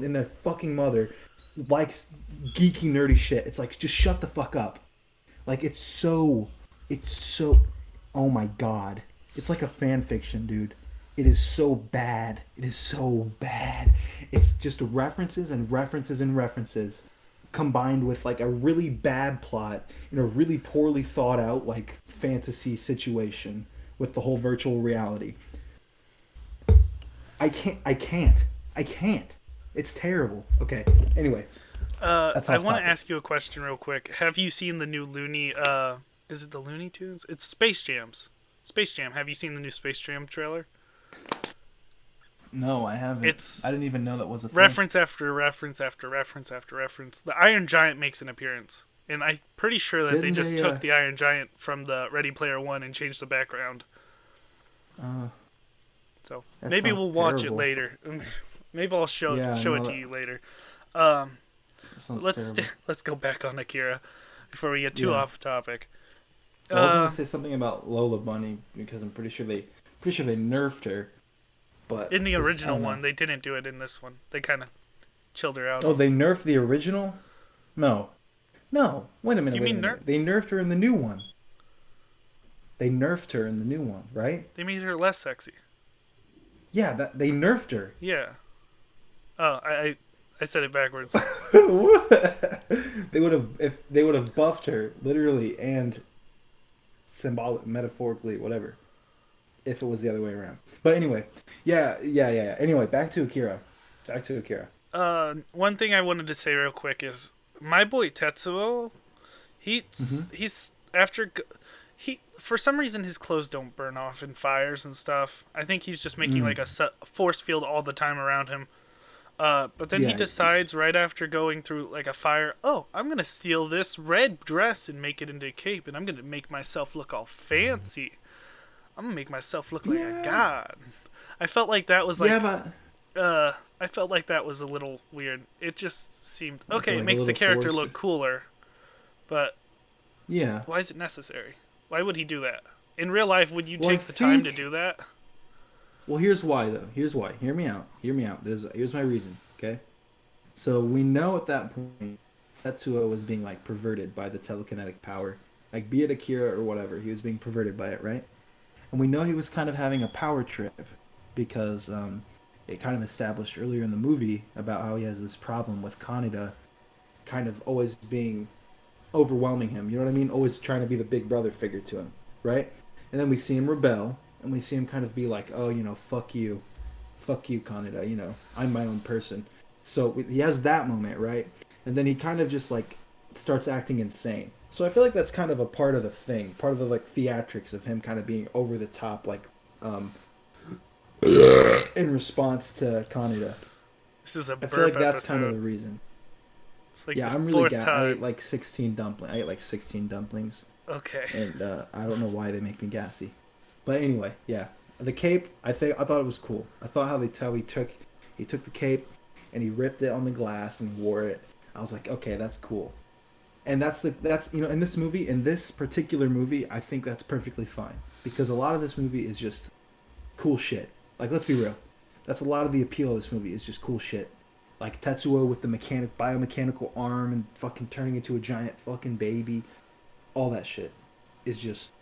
in their fucking mother likes geeky nerdy shit. It's like, just shut the fuck up. Like, it's so oh my god. It's like a fan fiction, dude. It is so bad. It is so bad. It's just references and references and references combined with like a really bad plot in a really poorly thought out like fantasy situation with the whole virtual reality. I can't. It's terrible. Okay. Anyway, that's I off want to topic. ask you a question real quick. Have you seen the new Looney? Is it the Looney Tunes? It's Space Jams. Space Jam. Have you seen the new Space Jam trailer? No, I haven't. It's I didn't even know that was a thing. reference after reference after reference after reference. The Iron Giant makes an appearance, and I'm pretty sure that they Didn't just they? took the Iron Giant from the Ready Player One and changed the background. Uh, So that maybe sounds we'll watch terrible. it later. Maybe I'll show Yeah, show no, it to that, you later. that sounds Let's terrible. let's go back on Akira before we get too Yeah. off topic. Well, I was Uh, gonna say something about Lola Bunny because I'm pretty sure they nerfed her. But in the I original don't know. one, they didn't do it in this one. They kind of chilled her out. Oh, they nerfed the original? No. No. Wait a minute. You Wait a mean minute. They nerfed her in the new one. They nerfed her in the new one, right? They made her less sexy. Yeah, they nerfed her. Yeah. Oh, I said it backwards. They would have if they would have buffed her literally and symbolic metaphorically, whatever. If it was the other way around. But anyway, yeah. Anyway, back to Akira. Back to Akira. One thing I wanted to say real quick is my boy Tetsuo. He's after he for some reason his clothes don't burn off in fires and stuff. I think he's just making like a force field all the time around him. But then he Yeah. decides right after going through like a fire, oh, I'm gonna steal this red dress and make it into a cape, and I'm gonna make myself look all fancy. I'm gonna make myself look like a Yeah. god. I felt like that was like Yeah, but I felt like that was a little weird. It just seemed Like okay. a It makes the little character forced. look cooler, but yeah. why is it necessary? Why would he do that? In real life, would you Well, I take the time to think- do that? Well, here's why though. Here's why. Hear me out. Here's my reason. Okay. So we know at that point, Tetsuo was being like perverted by the telekinetic power, like be it Akira or whatever. He was being perverted by it, right? And we know he was kind of having a power trip because it kind of established earlier in the movie about how he has this problem with Kaneda kind of always being overwhelming him. You know what I mean? Always trying to be the big brother figure to him, right? And then we see him rebel, and we see him kind of be like, oh, fuck you. fuck you, Kaneda, I'm my own person. So he has that moment, right? And then he kind of just like starts acting insane. So I feel like that's kind of a part of the thing, part of the like theatrics of him kind of being over the top, like um, in response to Kaneda. This is a I feel burp like that's kind of episode. the reason. It's like the Yeah, I'm really fourth gassed. I ate time. like 16 dumplings. I ate like 16 dumplings, Okay. and I don't know why they make me gassy. But anyway, yeah, the cape. I thought it was cool. I thought how they tell he took the cape, and he ripped it on the glass and wore it. I was like, okay, that's cool. And that's in this movie, in this particular movie, I think that's perfectly fine because a lot of this movie is just cool shit. Like, let's be real. That's a lot of the appeal of this movie is just cool shit. Like Tetsuo with the biomechanical arm and fucking turning into a giant fucking baby. All that shit is just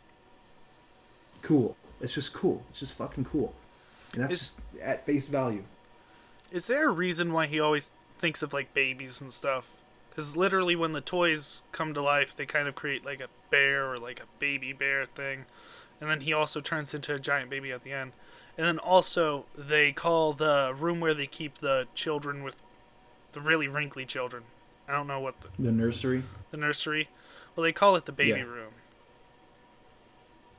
cool. It's just cool. It's just fucking cool. And that's Is just at face value. is there a reason why he always thinks of like babies and stuff? Because literally, when the toys come to life, they kind of create like a bear or like a baby bear thing, and then he also turns into a giant baby at the end. And then also, they call the room where they keep the children with the really wrinkly children. I don't know what The nursery. the nursery. Well, they call it the baby Yeah. room.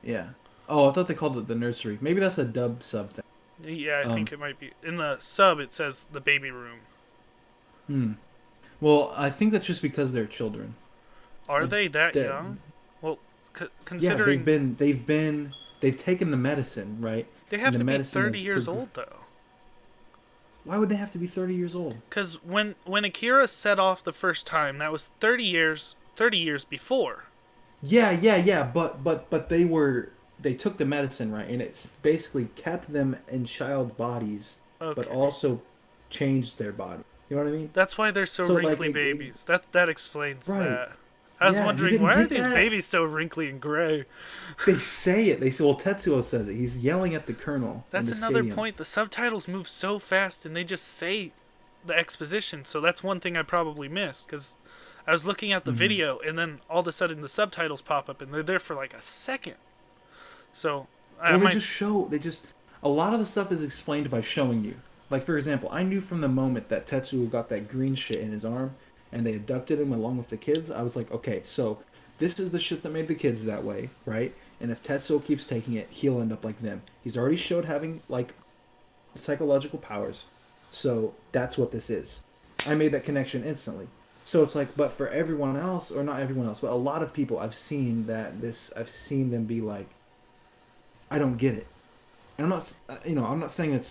Yeah. Oh, I thought they called it the nursery. Maybe that's a dub sub thing. Yeah, I Um. think it might be. In the sub, it says the baby room. Hmm. Well, I think that's just because they're children. Are Like, they that they're- young? Well, yeah, considering they've taken the medicine, right? they And have the to be medicine 30 is years old, though. Why would they have to be 30 years old? Because when Akira set off the first time, that was 30 years before. Yeah. But they took the medicine, right, and it's basically kept them in child bodies, but Okay. also changed their body. You know what I mean? That's why they're so So like, wrinkly babies. That explains right? that. I was Yeah, you wondering, didn't why are get these that. babies so wrinkly and gray? They say it. They say, well, Tetsuo says it. He's yelling at the colonel in That's the another stadium. point. The subtitles move so fast and they just say the exposition. So that's one thing I probably missed because I was looking at the Mhm. video and then all of a sudden the subtitles pop up and they're there for like a second. So I Well, might. a lot of the stuff is explained by showing you. Like, for example, I knew from the moment that Tetsuo got that green shit in his arm and they abducted him along with the kids, I was like, okay, so this is the shit that made the kids that way, right? And if Tetsuo keeps taking it, he'll end up like them. He's already showed having, like, psychological powers. So that's what this is. I made that connection instantly. So it's like, but for everyone else, or not everyone else, but a lot of people, I've seen them be like, I don't get it. And I'm not saying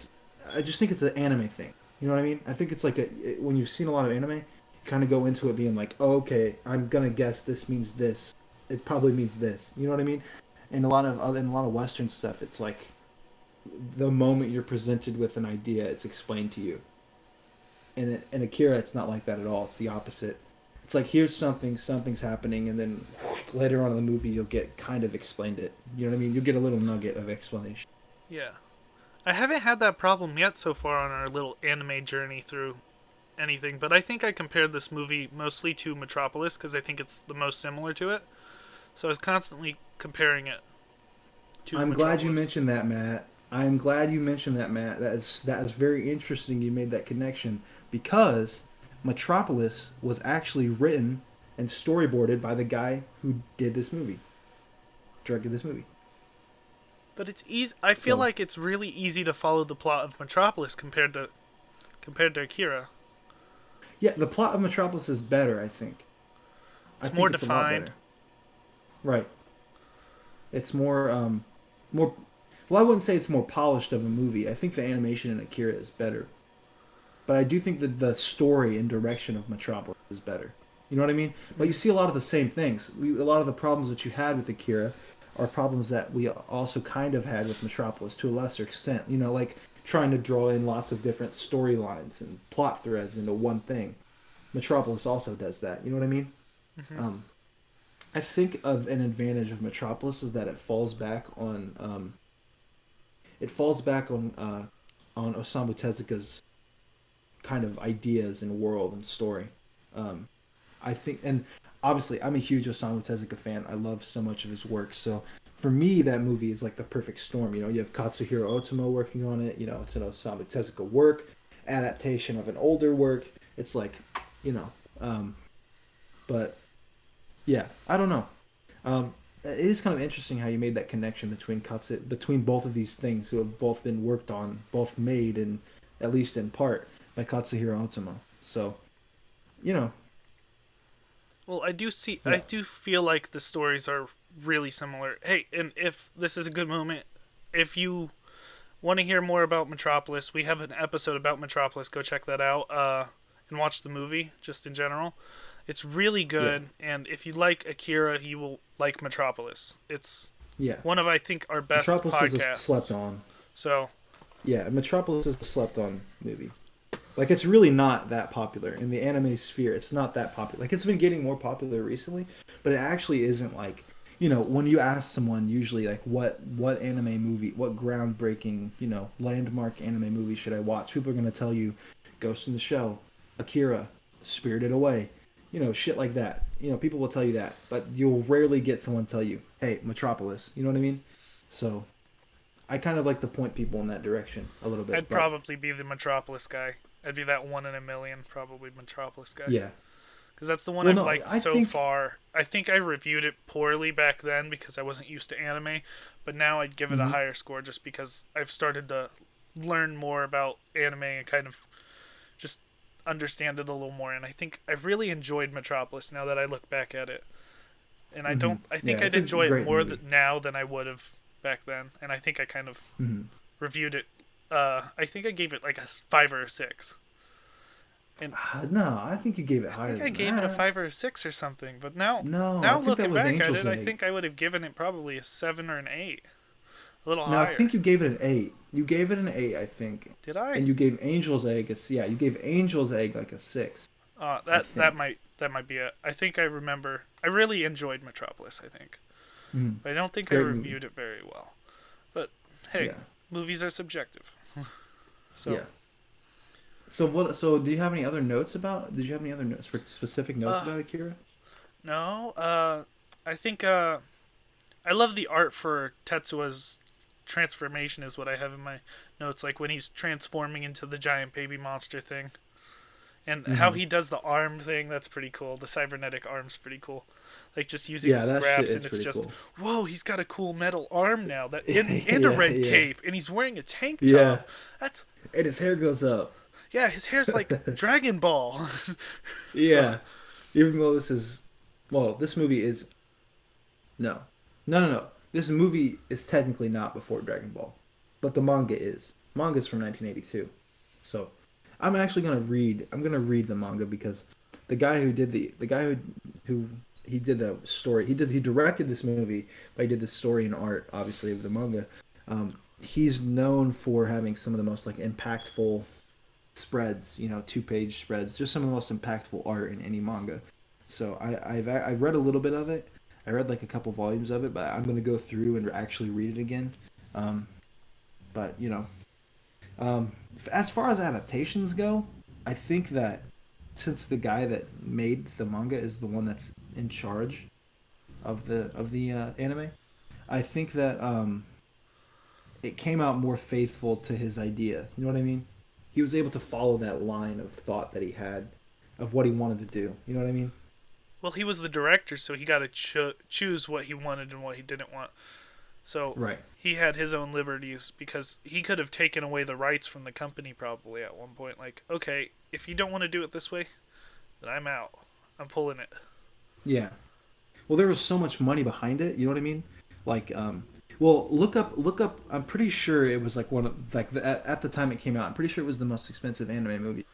I just think it's an anime thing. You know what I mean? I think it's like when you've seen a lot of anime, you kind of go into it being like, oh, okay, I'm gonna guess this means this. It probably means this. You know what I mean? In a lot of Western stuff, it's like the moment you're presented with an idea, it's explained to you. And in Akira, it's not like that at all. It's the opposite. It's like here's something's happening, and then later on in the movie, you'll get kind of explained it. You know what I mean? You'll get a little nugget of explanation. Yeah. I haven't had that problem yet so far on our little anime journey through anything, but I think I compared this movie mostly to Metropolis because I think it's the most similar to it. So I was constantly comparing it to I'm Metropolis. glad you mentioned that, Matt. I'm glad you mentioned that, Matt. That is very interesting. You made that connection because Metropolis was actually written and storyboarded by the guy who did this movie, directed this movie. But it's easy. I feel So like it's really easy to follow the plot of Metropolis compared to Akira. yeah, the plot of Metropolis is better. I think. I It's think more it's a lot defined. better. Right. It's more. Well, I wouldn't say it's more polished of a movie. I think the animation in Akira is better. But I do think that the story and direction of Metropolis is better. You know what I mean? But you see a lot of the same things. A lot of the problems that you had with Akira are problems that we also kind of had with Metropolis to a lesser extent. You know, like trying to draw in lots of different storylines and plot threads into one thing. Metropolis also does that. You know what I mean? Um, I think of an advantage of Metropolis is that it falls back on Osamu Tezuka's kind of ideas and world and story. I think, and obviously, I'm a huge Osamu Tezuka fan. I love so much of his work. So for me, that movie is like the perfect storm. You have Katsuhiro Otomo working on it. It's an Osamu Tezuka work, adaptation of an older work. It's like, you know, um, but yeah, I don't know. It is kind of interesting how you made that connection between both of these things who have both been worked on, both made and at least in part by Katsuhiro Otomo. So, you know, Well, I do see. I yeah. do feel like the stories are really similar. Hey, and if this is a good moment, if you want to hear more about Metropolis, we have an episode about Metropolis. Go check that out. And watch the movie just in general. It's really Yeah. good, and if you like Akira, you will like Metropolis. It's Yeah. one of I think our best Metropolis is a slept podcasts. on. So Yeah, Metropolis is a slept on movie. Like it's really not that popular in the anime sphere. It's not that popular. Like it's been getting more popular recently, but it actually isn't like, when you ask someone usually like what anime movie, what groundbreaking, landmark anime movie should I watch? People are going to tell you Ghost in the Shell, Akira, Spirited Away, shit like that. People will tell you that, but you'll rarely get someone tell you, "Hey, Metropolis." You know what I mean? So, I kind of like to point people in that direction a little bit, I'd but probably be the Metropolis guy. I'd be that one in a million, probably Metropolis guy. yeah. Because that's the one Well, I've no, liked I so think. far. I think I reviewed it poorly back then because I wasn't used to anime, but now I'd give it a Mhm. higher score just because I've started to learn more about anime and kind of just understand it a little more. And I think I've really enjoyed Metropolis now that I look back at it. And I Mhm. don't. I Yeah, think I'd it's a enjoy it great more movie. now than I would have back then. And I think I kind of Mhm. reviewed it. I think I gave it like a 5 or a 6. And No, I think you gave it I higher think I than gave it a that. 5 or a 6 or something. But now, No, I now think that looking was back at Angel's it, I Egg. think I would have given it probably a 7 or an 8, a little No, I higher. think you gave it an 8. You gave it an 8, I think, Did I? and you gave Angel's Egg yeah, you gave Angel's Egg like a 6, I That think. might be it. I think I remember. I really enjoyed Metropolis. I think, Mhm. but I don't think I Great movie. reviewed it very well. But hey, Yeah, movies are subjective. So, yeah. So what? So do you have any other notes about? Did you have any other notes, specific notes uh, about Akira? no. I think I love the art for Tetsuo's transformation is what I have in my notes. Like when he's transforming into the giant baby monster thing. And how Hmm. he does the arm thing, that's pretty cool. The cybernetic arm's pretty cool. Like just using Yeah, that shit scraps, and is it's pretty just, cool. whoa, he's got a cool metal arm now. That and a Yeah, red yeah, cape, and he's wearing a tank yeah. top. That's And his hair goes up. yeah, his hair's like Dragon Ball. So Yeah. Even though this movie is no, no. This movie is technically not before Dragon Ball, but the manga is. Manga's from 1982, so I'm gonna read the manga because the guy who he did the story he directed this movie, but he did the story and art obviously of the manga. He's known for having some of the most like impactful spreads, 2-page spreads, just some of the most impactful art in any manga. So I've read a little bit of it. I read like a couple volumes of it, but I'm gonna go through and actually read it again. Um, but as far as adaptations go, I think that since the guy that made the manga is the one that's in charge of the anime, I think that it came out more faithful to his idea. You know what I mean? He was able to follow that line of thought that he had of what he wanted to do. You know what I mean? well, he was the director, so he got to choose what he wanted and what he didn't want. So Right. he had his own liberties because he could have taken away the rights from the company probably at one point. Like, okay, if you don't want to do it this way, then I'm out. I'm pulling it. Yeah. Well, there was so much money behind it. You know what I mean? Like, well, look up. I'm pretty sure it was like one of like at the time it came out. I'm pretty sure it was the most expensive anime movie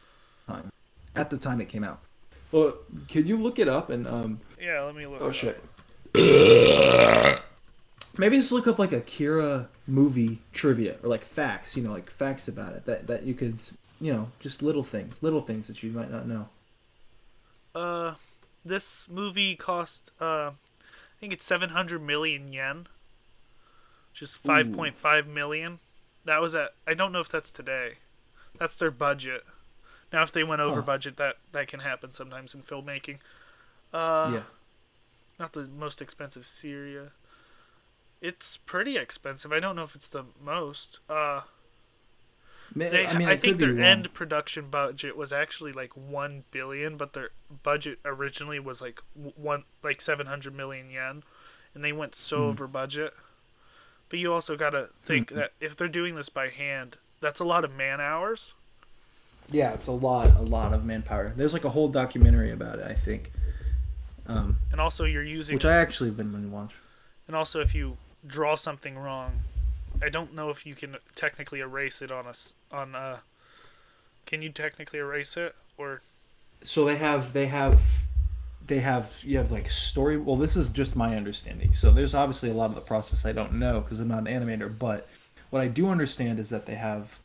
time at the time it came out. Well, can you look it up and Yeah, let me look oh it up. shit. Maybe just look up like Akira movie trivia or like facts, like facts about it that you could, just little things that you might not know. Uh, this movie cost I think it's 700 million yen, which is Ooh. 5.5 million. That was at. I don't know if that's today. That's their budget. Now, if they went over Huh. budget, that can happen sometimes in filmmaking. Uh, Yeah. not the most expensive Syria. It's pretty expensive. I don't know if it's the most. I mean, I I think could be their wrong. end production budget was actually like 1 billion, but their budget originally was like 700 million yen, and they went so Hmm. over budget. But you also gotta think Hmm. that if they're doing this by hand, that's a lot of man hours. Yeah, it's a lot of manpower. There's like a whole documentary about it, I think, And also you're which using, I actually been wanting to watch. and also if you draw something wrong, I don't know if you can technically erase it on a. Can you technically erase it or? So you have like story. Well, this is just my understanding. So there's obviously a lot of the process I don't know because I'm not an animator. But what I do understand is that you have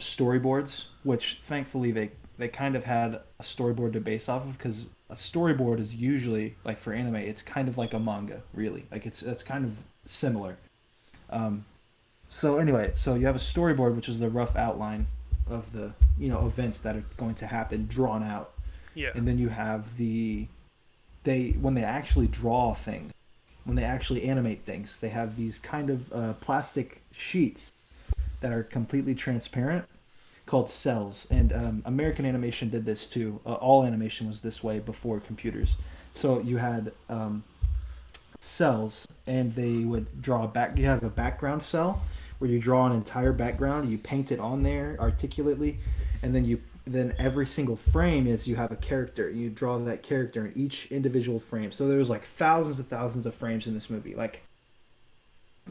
storyboards, which thankfully they kind of had a storyboard to base off of because a storyboard is usually like for anime, it's kind of like a manga, really. Like it's kind of similar. Um, so anyway, so you have a storyboard, which is the rough outline of the events that are going to happen, drawn out, Yeah. and then you have they when they actually draw things, when they actually animate things, they have these kind of plastic sheets that are completely transparent called cells. And American animation did this too. All animation was this way before computers. So you had cells, and they would draw back. You have a background cell where you draw an entire background. You paint it on there articulately, and then every single frame is you have a character. You draw that character in each individual frame. So there's like thousands of frames in this movie. Like,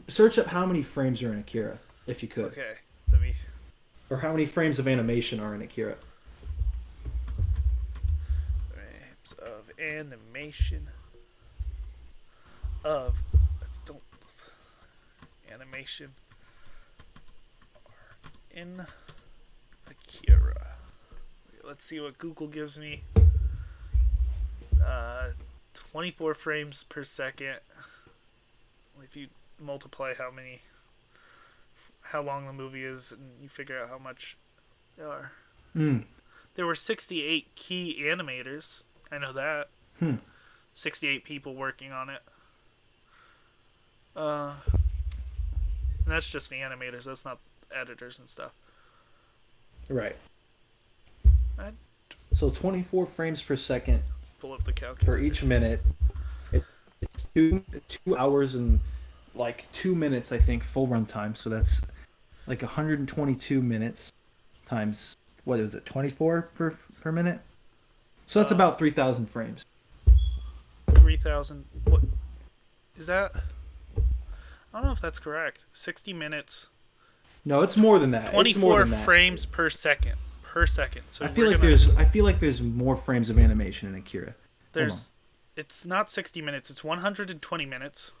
search up how many frames are in Akira, if you could, Okay. Let me. or how many frames of animation are in Akira. Frames of animation of. Let's don't. Animation in Akira. Let's see what Google gives me. 24 frames per second. If you multiply how long the movie is, and you figure out how much there are. Hmm. There were 68 key animators. I know that. Hmm. 68 people working on it. And that's just the animators. That's not editors and stuff. Right. I'd So 24 frames per second pull up the for calculator. each minute. It's 2 hours and like 2 minutes, I think, full runtime. So that's like 122 minutes times what is it? 24 per minute. So that's about 3,000 frames. 3,000. What is that? I don't know if that's correct. 60 minutes. No, it's more than that. It's more 24 than that. frames per second. Per second. So I feel like there's more frames of animation in Akira. There's. It's not 60 minutes. It's 120 minutes.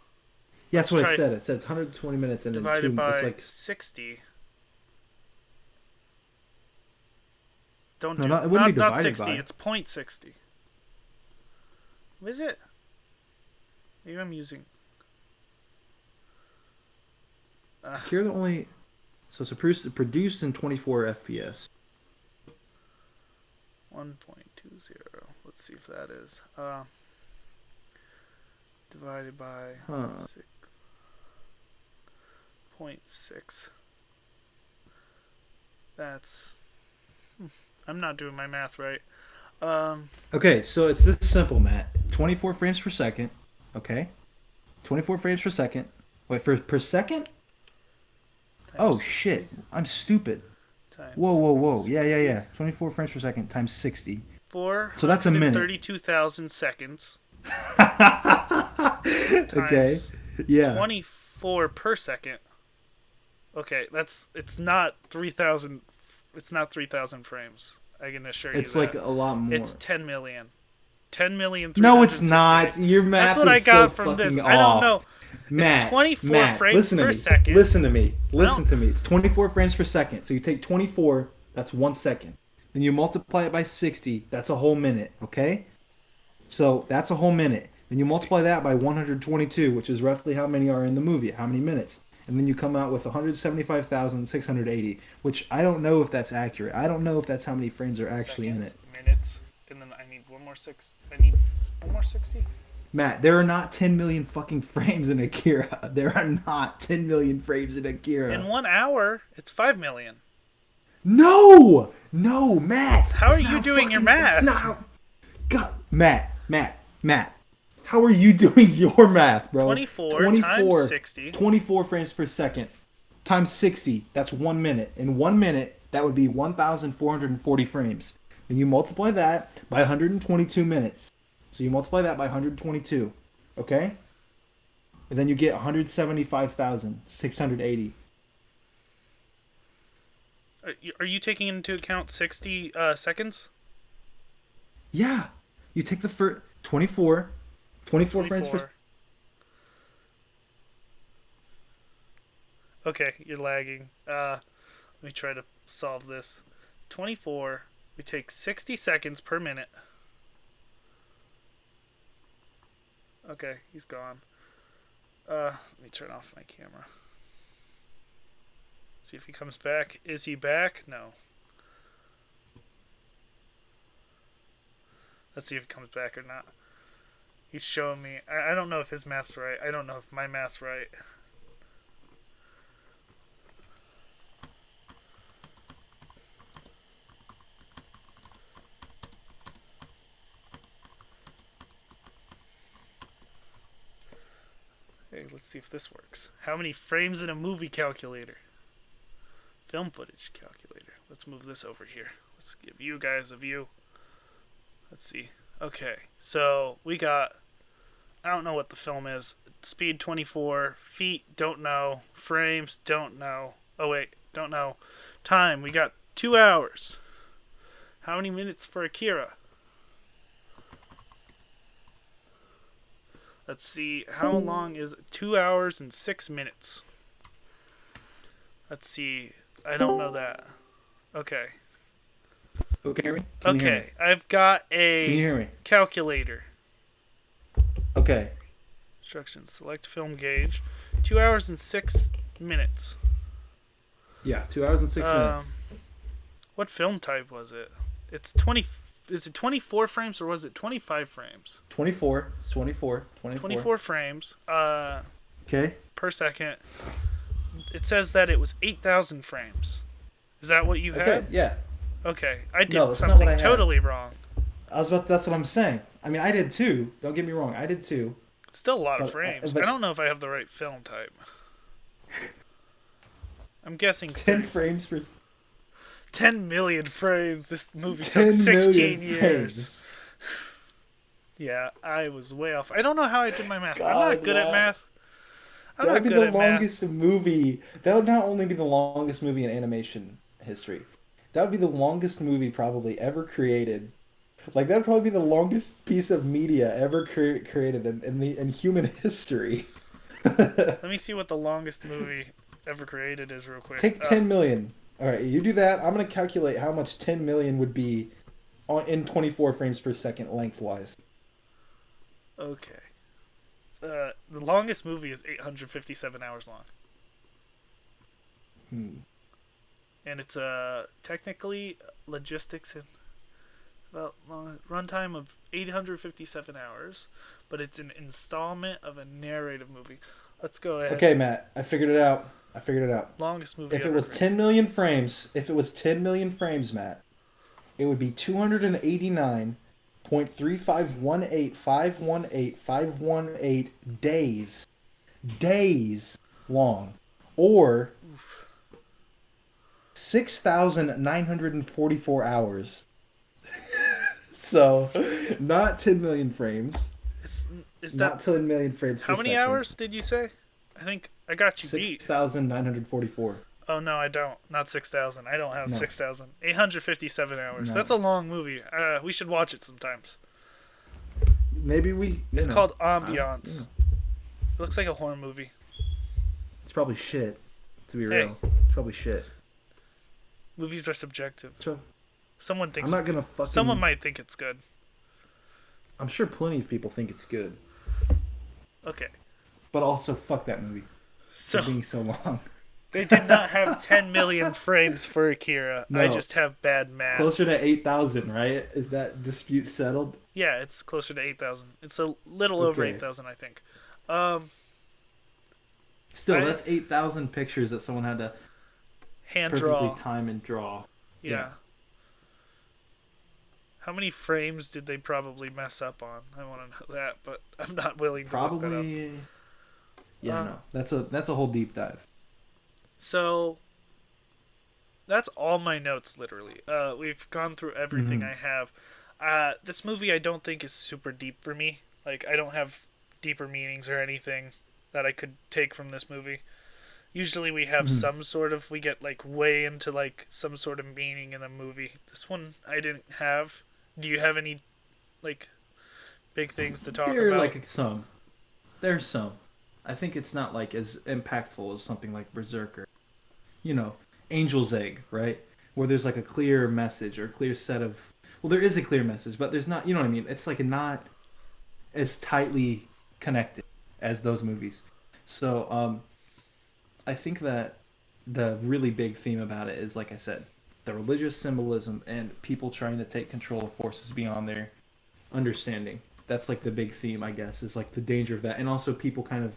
Yeah, that's Let's what I try said. It said it's 120 minutes and then divided by it's like 60. Don't No, do not- it wouldn't be not divided 60. by. It's 0.60. What is it? Maybe I'm using. Akira only. So it's produced in 24 FPS. 1.20. Let's see if that is. Divided by Huh. 6.6. That's. I'm not doing my math right. Okay, so it's this simple, Matt. 24 frames per second. Okay, 24 frames per second. Wait, per second? Oh times- shit! I'm stupid. times Whoa. Yeah. 24 frames per second times 60. So that's a minute. 32,000 seconds. Okay. Times Yeah. 24 per second. Okay, it's not 3,000. It's not 3,000 frames. I can assure you It's that. like a lot more. It's 10 million. 10 million. No, it's not. Your math That's what I is got so from this. fucking I don't off. know. Matt, 24 Matt, frames listen to per me. second. Listen to me. Listen don't- to me. It's 24 frames per second. So you take 24, that's 1 second. Then you multiply it by 60, that's a whole minute, okay? So that's a whole minute. Then you multiply that by 122, which is roughly how many are in the movie, how many minutes. And then you come out with 175,680, which I don't know if that's accurate. I don't know if that's how many frames are actually in it. Minutes. And then I need one more 60. Matt, there are not 10 million fucking frames in Akira. There are not 10 million frames in In Akira. 1 hour, it's 5 million. No! No, Matt! How are That's you not doing your fucking. That's math? not how. God. Matt. How are you doing your math, bro? 24 times 24. 60. 24 frames per second times 60. That's 1 minute. In 1 minute, that would be 1,440 frames. Then you multiply that by 122 minutes. So you multiply that by 122. Okay? And then you get 175,680. Are you taking into account 60 seconds? Yeah. You take the first 24 frames per. 24. Okay, you're lagging. Let me try to solve this. 24. We take 60 seconds per minute. Okay, he's gone. Let me turn off my camera. See if he comes back. Is he back? No. Let's see if he comes back or not. He's showing me. I don't know if his math's right. I don't know if my math's right. Hey, let's see if this works. How many frames in a movie calculator? Film footage calculator. Let's move this over here. Let's give you guys a view. Let's see. Okay, so we got, I don't know what the film is. Speed 24, feet, don't know. Frames, don't know. Oh wait, don't know. Time, we got 2 hours. How many minutes for Akira? Let's see, how long is it? 2 hours and 6 minutes. Let's see, I don't know that. Okay. Okay. Okay, I've got Can you hear a me? calculator. Okay. Instructions, select film gauge. 2 hours and 6 minutes. Yeah, 2 hours and 6 minutes. What film type was it? It's 20. Is it 24 frames or was it 25 frames? 24. It's 24. 24 frames. Okay. Per second. It says that it was 8,000 frames. Is that what you had? Okay. Yeah. Okay, I did No, that's not something what I had. totally wrong. That's what I'm saying. I mean, I did too. Don't get me wrong. I did too. Still a lot of But, frames. but- I don't know if I have the right film type. I'm guessing 10 frames per. 10 million frames. This movie 10 took 16 million years. frames. Yeah, I was way off. I don't know how I did my math. I'm God, not good at wow. math. I'm That not would be good the at math. longest movie. That would not only be the longest movie in animation history. That would be the longest movie probably ever created. Like that would probably be the longest piece of media ever created in human history. Let me see what the longest movie ever created is real quick. Take 10 million. All right, you do that. I'm gonna calculate how much 10 million would be in 24 frames per second lengthwise. Okay. The longest movie is 857 hours long. And it's technically logistics and runtime of 857 hours, but it's an installment of a narrative movie. Let's go ahead. Okay, Matt, I figured it out. Longest movie If ever it was created. 10 million frames, Matt, it would be 289.3518518 days long, or 6,944 hours. So, not 10 million frames. Is Not that 10 million frames. how per many second. hours did you say? I think I got you beat. 6,944. Oh no, I don't. Not 6,000. I don't have No. 6,000. 857 hours. No. That's a long movie. We should watch it sometimes. Maybe we. It's called yeah. Ambiance. It looks like a horror movie. It's probably shit. To be Hey. real, it's probably shit. Movies are subjective. So, Someone thinks I'm not gonna fucking. someone might think it's good. I'm sure plenty of people think it's good, Okay. but also fuck that movie So for being so long. They did not have 10 million frames for Akira. I No, just have bad math. closer to 8,000, right? Is that dispute settled? Yeah, it's closer to 8,000. It's a little over Okay. 8,000, I think. Um, Still, I that's 8,000 pictures that someone had to hand perfectly draw. time and draw. Yeah. Yeah. How many frames did they probably mess up on? I want to know that, but I'm not willing to look that up. Probably. Yeah, Uh, no. That's a whole deep dive. so that's all my notes, literally. We've gone through everything Hmm. I have. This movie I don't think is super deep for me. Like, I don't have deeper meanings or anything that I could take from this movie. Usually we have Hmm. some sort of, we get like way into like some sort of meaning in a movie. This one I didn't have. Do you have any like big things to talk There are about? like some. There's some. I think it's not like as impactful as something like Berserker. You know, Angel's Egg, right? Where there's like a clear message or a clear set of. Well, there is a clear message, but there's not. You know what I mean? It's like not as tightly connected as those movies. So I think that the really big theme about it is, like I said, the religious symbolism and people trying to take control of forces beyond their understanding. That's like the big theme, I guess, is like the danger of that, and also people kind of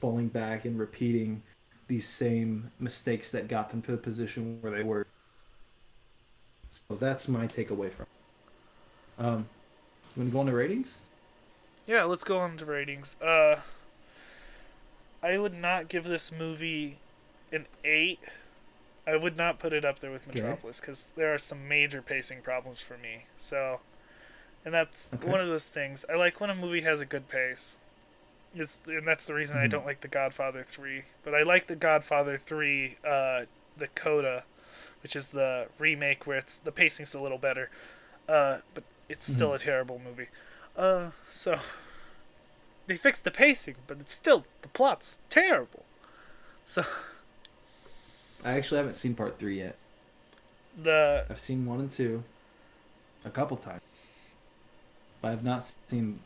falling back and repeating these same mistakes that got them to the position where they were. So that's my takeaway from. You want to go on to ratings? Yeah, let's go on to ratings. I would not give this movie an 8. I would not put it up there with Okay. Metropolis because there are some major pacing problems for me. So, and that's Okay. one of those things. I like when a movie has a good pace. And that's the reason I Hmm. don't like The Godfather 3. But I like The Godfather 3, the Coda, which is the remake where the pacing's a little better. But it's Hmm. still a terrible movie. So they fixed the pacing, but it's still the plot's terrible. So I actually haven't seen part three yet. the I've seen one and two a couple times, but I have not seen.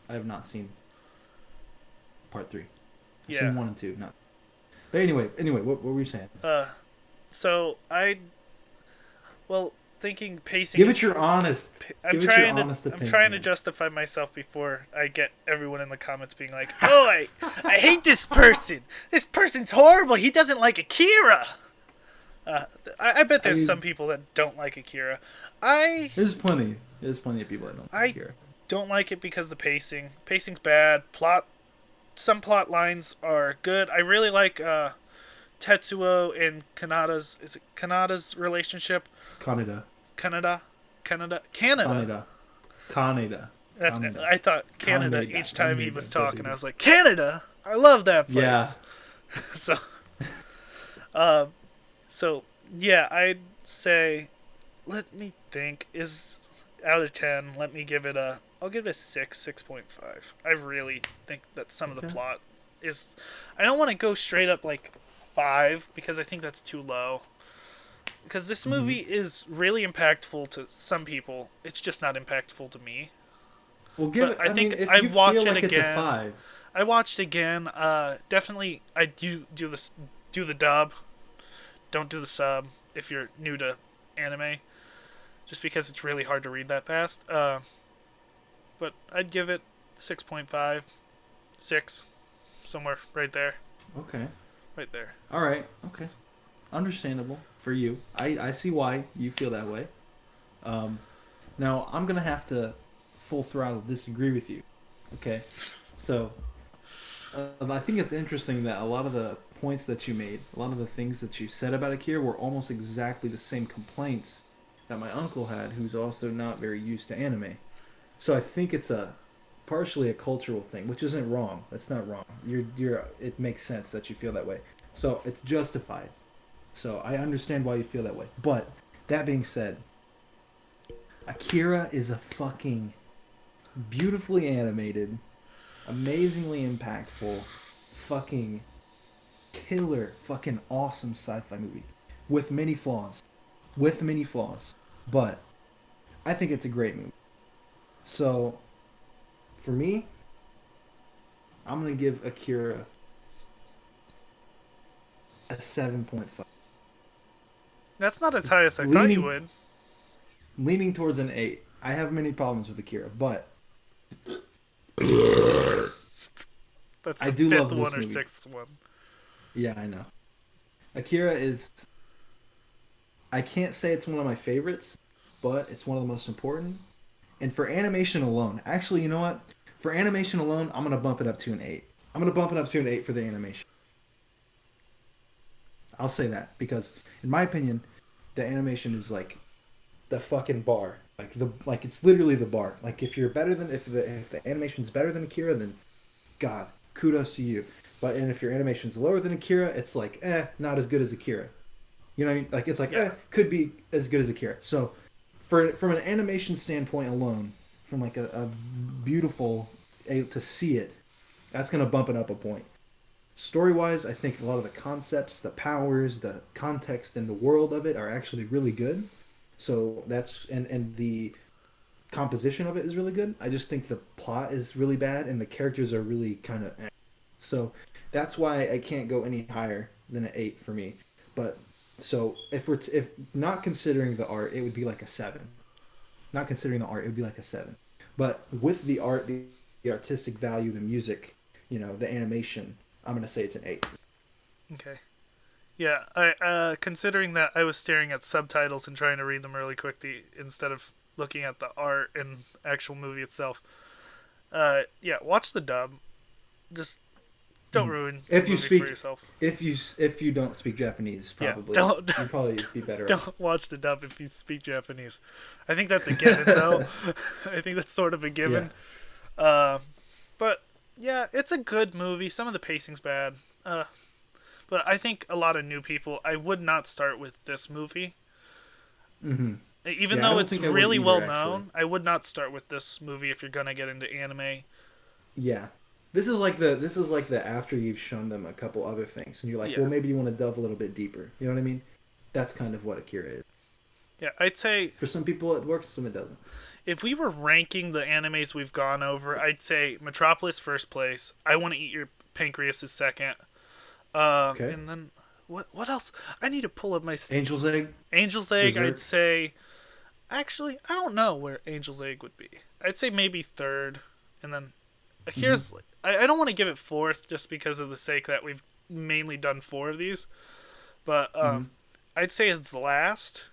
I have not seen part three. I've yeah. seen one and two, not. But anyway, what were you saying? Uh, so I well thinking pacing Give is. it your honest. I'm Give it your trying to. honest I'm trying to opinion. justify myself before I get everyone in the comments being like, "Oh, I hate this person. This person's horrible. He doesn't like Akira." Uh, I bet I there's some mean, people that don't like Akira. I there's plenty. There's plenty of people that don't like I here. don't like it because the pacing's bad. Some plot lines are good. I really like Tetsuo and Kanada's relationship. Canada, Canada, Canada. Canada, Canada, That's Canada, I thought Canada Canada, each time he Canada, was talking. I Canada. was like, Canada. I love that Yeah. place. So, um, so yeah, I'd say. Let me think. Is out of 10. Let me give it a. I'll give it a 6.5. I really think that some of the Okay. plot is. I don't want to go straight up like 5 because I think that's too low. Because this Hmm. movie is really impactful to some people. It's just not impactful to me. Well, give But it. I I mean, think if I you feel watch it like it's a again. five, I watched again. Definitely, I do the dub. Don't do the sub if you're new to anime, just because it's really hard to read that fast. But I'd give it 6.5, 6, somewhere right there, okay. right there. All right. Okay. Understandable for you. I see why you feel that way. Um, Now I'm gonna have to full throttle disagree with you. Okay. So I think it's interesting that a lot of the points that you made, a lot of the things that you said about Akira were almost exactly the same complaints that my uncle had, who's also not very used to anime. So I think it's a partially a cultural thing, which isn't wrong. That's not wrong. You're it makes sense that you feel that way. So it's justified. So I understand why you feel that way. But that being said, Akira is a fucking beautifully animated, amazingly impactful, fucking killer, fucking awesome sci-fi movie with many flaws. With many flaws. But I think it's a great movie. So for me, I'm gonna give Akira a 7.5. That's not as high as I thought you Leaning would. leaning towards an 8. I have many problems with Akira, but That's I the do fifth love one this or movie. sixth one. Yeah, I know. Akira is, I can't say it's one of my favorites, but it's one of the most important. And for animation alone, actually, you know what? For animation alone, I'm going to bump it up to an 8. I'm going to bump it up to an 8 for the animation. I'll say that because in my opinion, the animation is like the fucking bar. Like it's literally the bar. Like if the animation's better than Akira, then God, kudos to you. But and if your animation's lower than Akira, it's like not as good as Akira. You know what I mean? Like it's like Yeah. could be as good as Akira. So from an animation standpoint alone, from like a beautiful to see it, that's gonna bump it up a point. Story wise, I think a lot of the concepts, the powers, the context, and the world of it are actually really good. So that's and the composition of it is really good. I just think the plot is really bad and the characters are really kind of. So that's why I can't go any higher than an 8 for me. But so if not considering the art, it would be like a 7. Not considering the art, it would be like a 7. But with the art, the artistic value, the music, the animation, I'm gonna say it's an 8. Okay. Yeah, I considering that I was staring at subtitles and trying to read them really quickly instead of looking at the art and actual movie itself. Yeah, watch the dub. Just don't Mhm. ruin the If you movie for speak, yourself. if you don't speak Japanese, Yeah, probably don't you'd probably be better off. don't watch the dub if you speak Japanese. I think that's a given though. I think that's sort of a Yeah. given. Uh, but yeah, it's a good movie. Some of the pacing's bad. But I think a lot of new people, I would not start with this movie. Mm-hmm. Even Yeah, I though don't it's think I would really either, well actually. known, I would not start with this movie if you're gonna get into anime. Yeah. This is like the after you've shown them a couple other things and you're like, Yeah, well, maybe you want to delve a little bit deeper. You know what I mean? That's kind of what Akira is. yeah. I'd say For some people it works, some it doesn't. if we were ranking the animes we've gone over, I'd say Metropolis first place. I Want to Eat Your Pancreas is second. Okay. And then what else? I need to pull up my Angel's Egg, Angel's Egg. I'd Berserk. say actually I don't know where Angel's Egg would be. I'd say maybe third, and then Mm-hmm. Akira's. I don't want to give it fourth just because of the sake that we've mainly done four of these, but Mm-hmm. I'd say it's last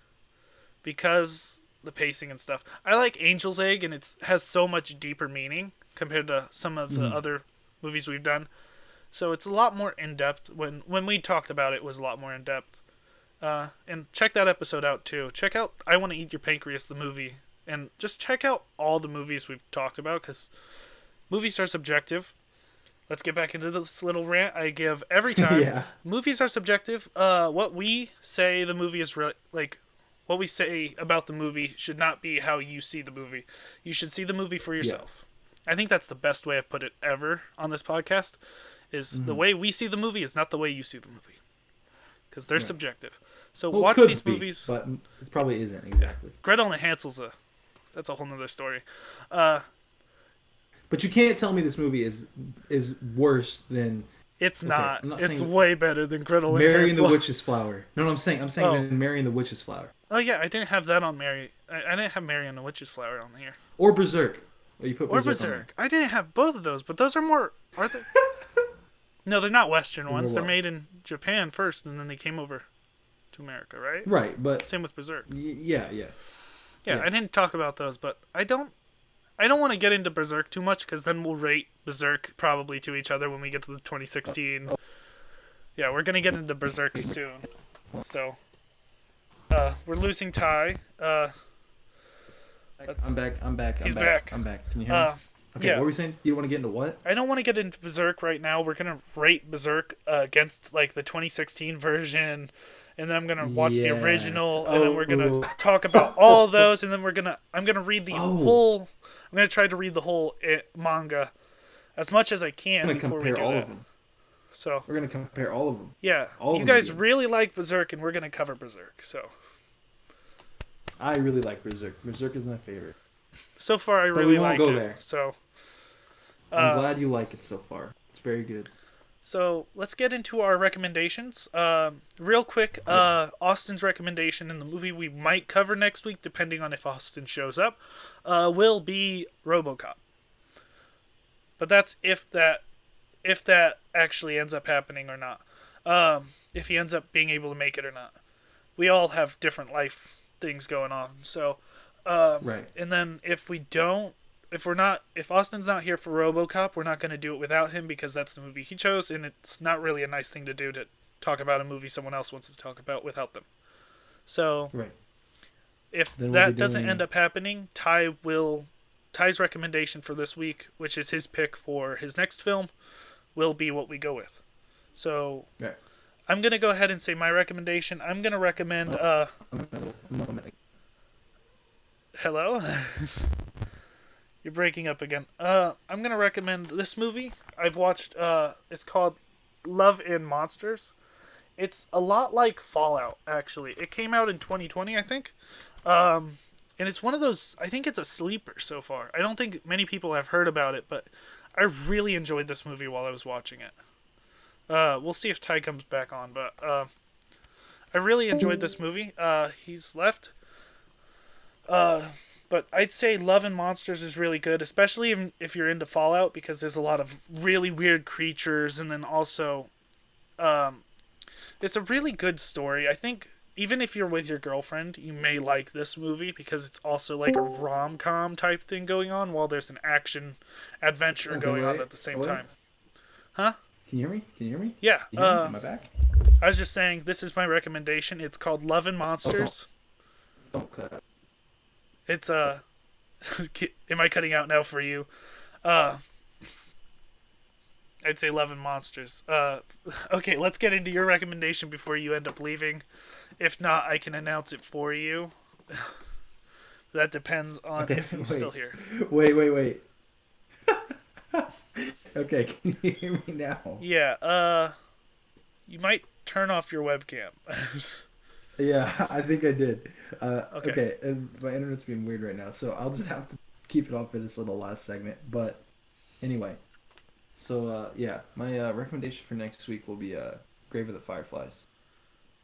because the pacing and stuff. I like Angel's Egg and it has so much deeper meaning compared to some of the Mm-hmm. other movies we've done. So it's a lot more in depth. When we talked about it, it was a lot more in depth. And check that episode out too. Check out I Want to Eat Your Pancreas, the movie, and just check out all the movies we've talked about because movies are subjective. Let's get back into this little rant I give every time. Yeah. Movies are subjective. What we say the movie is like, what we say about the movie should not be how you see the movie. You should see the movie for Yeah. yourself. I think that's the best way I've put it ever on this podcast. Is the Mm-hmm. way we see the movie is not the way you see the movie because they're Right. subjective. So Well, it watch could these be, movies. but it probably isn't exactly. Gretel and Hansel's that's a whole nother story. Uh, But you can't tell me this movie is worse than it's okay. not. I'm not It's saying way better than Gretel and Marrying the Hansel. Witch's Flower. No, I'm saying Oh. than Marrying the Witch's Flower Oh yeah, I didn't have that on Mary. I didn't have Mary and the Witch's Flower on here. or Berserk. Or you put Or Berserk on there. Berserk. I didn't have both of those, but those are more. Are they? No, they're not Western Then ones. they're They're what? made in Japan first, and then they came over to America, right? Right, but Same with Berserk. yeah. Yeah, Yeah. I didn't talk about those, but I don't. I don't want to get into Berserk too much because then we'll rate Berserk probably to each other when we get to the 2016. Yeah, we're gonna get into Berserk soon. So, we're losing Ty. I'm back. I'm back. He's I'm back. I'm back. Can you hear me? Uh, Okay, yeah. what were we saying? You want to get into what? I don't want to get into Berserk right now. We're gonna rate Berserk against like the 2016 version, and then I'm gonna watch the Yeah. original, and then we're gonna Oh. talk about all of those, and then I'm gonna read the Oh. whole. I'm gonna try to read the whole manga as much as I can We're gonna before we compare do all that. of them. So We're gonna compare all of them. yeah, All of you them guys again. really like Berserk, and we're gonna cover Berserk. I really like Berserk. Berserk is my favorite. So far, I But we really won't like go it. there. So I'm glad you like it so far. It's very good. So let's get into our recommendations. Real quick, Yeah. Austin's recommendation in the movie we might cover next week, depending on if Austin shows up, will be RoboCop. But that's if that actually ends up happening or not. If he ends up being able to make it or not. We all have different life things going on. So, Right. and then if we don't, if Austin's not here for RoboCop, we're not going to do it without him because that's the movie he chose, and it's not really a nice thing to do to talk about a movie someone else wants to talk about without them. So, Right. if Then we'll be that doesn't doing. end up happening, Ty's recommendation for this week, which is his pick for his next film, will be what we go with. So Right. I'm gonna go ahead and say my recommendation. I'm gonna recommend. Oh, a moment. Hello. You're breaking up again. I'm gonna recommend this movie. I've watched. It's called Love and Monsters. It's a lot like Fallout, actually. It came out in 2020, I think. And it's one of those. I think it's a sleeper so far. I don't think many people have heard about it, but I really enjoyed this movie while I was watching it. We'll see if Ty comes back on, but I really enjoyed this movie. He's left. But I'd say Love and Monsters is really good, especially if you're into Fallout, because there's a lot of really weird creatures, and then also, it's a really good story. I think even if you're with your girlfriend, you may like this movie because it's also like a rom-com type thing going on while there's an action adventure Okay, going on wait. at the same Wait. time. Huh? Can you hear me? Can you hear me? Yeah. Can you hear me? Am I back? I was just saying this is my recommendation. It's called Love and Monsters. Don't cut out. It's am I cutting out now for you? Uh I'd say Love and Monsters. Okay, let's get into your recommendation before you end up leaving. If not, I can announce it for you. That depends on Okay, if he's still here. Wait. Okay, can you hear me now? Yeah, you might turn off your webcam. Yeah, I think I did. Okay. Okay, and my internet's being weird right now, so I'll just have to keep it off for this little last segment. But anyway, so yeah, my recommendation for next week will be Grave of the Fireflies,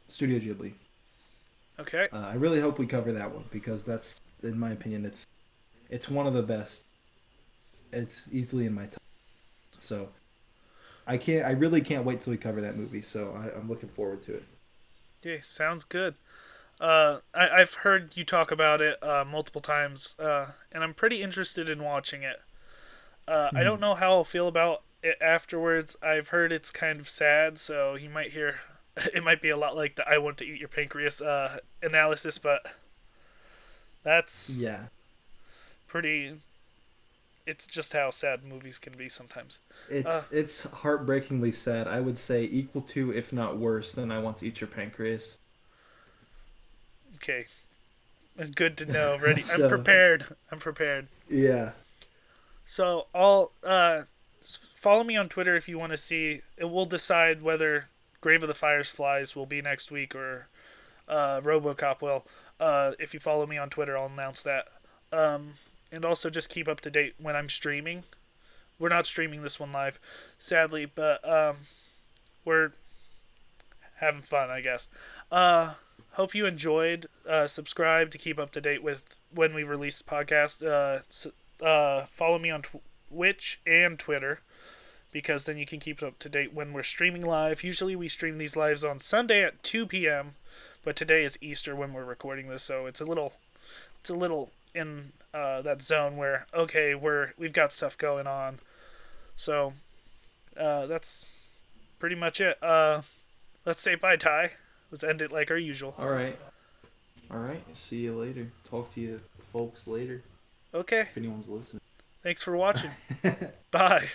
Studio Ghibli. Okay. I really hope we cover that one because that's, in my opinion, it's one of the best. It's easily in my top. So I really can't wait till we cover that movie. So I'm looking forward to it. Yeah, sounds good. I've heard you talk about it multiple times, and I'm pretty interested in watching it. I don't know how I'll feel about it afterwards. I've heard it's kind of sad, so you might hear it might be a lot like the "I want to eat your pancreas" analysis, but that's Yeah, pretty. It's just how sad movies can be sometimes. it's heartbreakingly sad. I would say equal to, if not worse, than I Want to Eat Your Pancreas. Okay, good to know. Ready? I'm So prepared. I'm prepared. yeah, So I'll follow me on Twitter if you want to see. It will decide whether Grave of the Fireflies will be next week or RoboCop will. If you follow me on Twitter, I'll announce that. And also just keep up to date when I'm streaming. We're not streaming this one live, sadly, but we're having fun, I guess. Hope you enjoyed. Subscribe to keep up to date with when we release the podcast. Follow me on Twitch and Twitter because then you can keep up to date when we're streaming live. Usually we stream these lives on Sunday at 2 p.m., but today is Easter when we're recording this, so it's a little in that zone where okay, we've got stuff going on. So that's pretty much it. Let's say bye, Ty. Let's end it like our usual. all right, all right. See you later. Talk to you folks later Okay. if anyone's listening. Thanks for watching. Bye.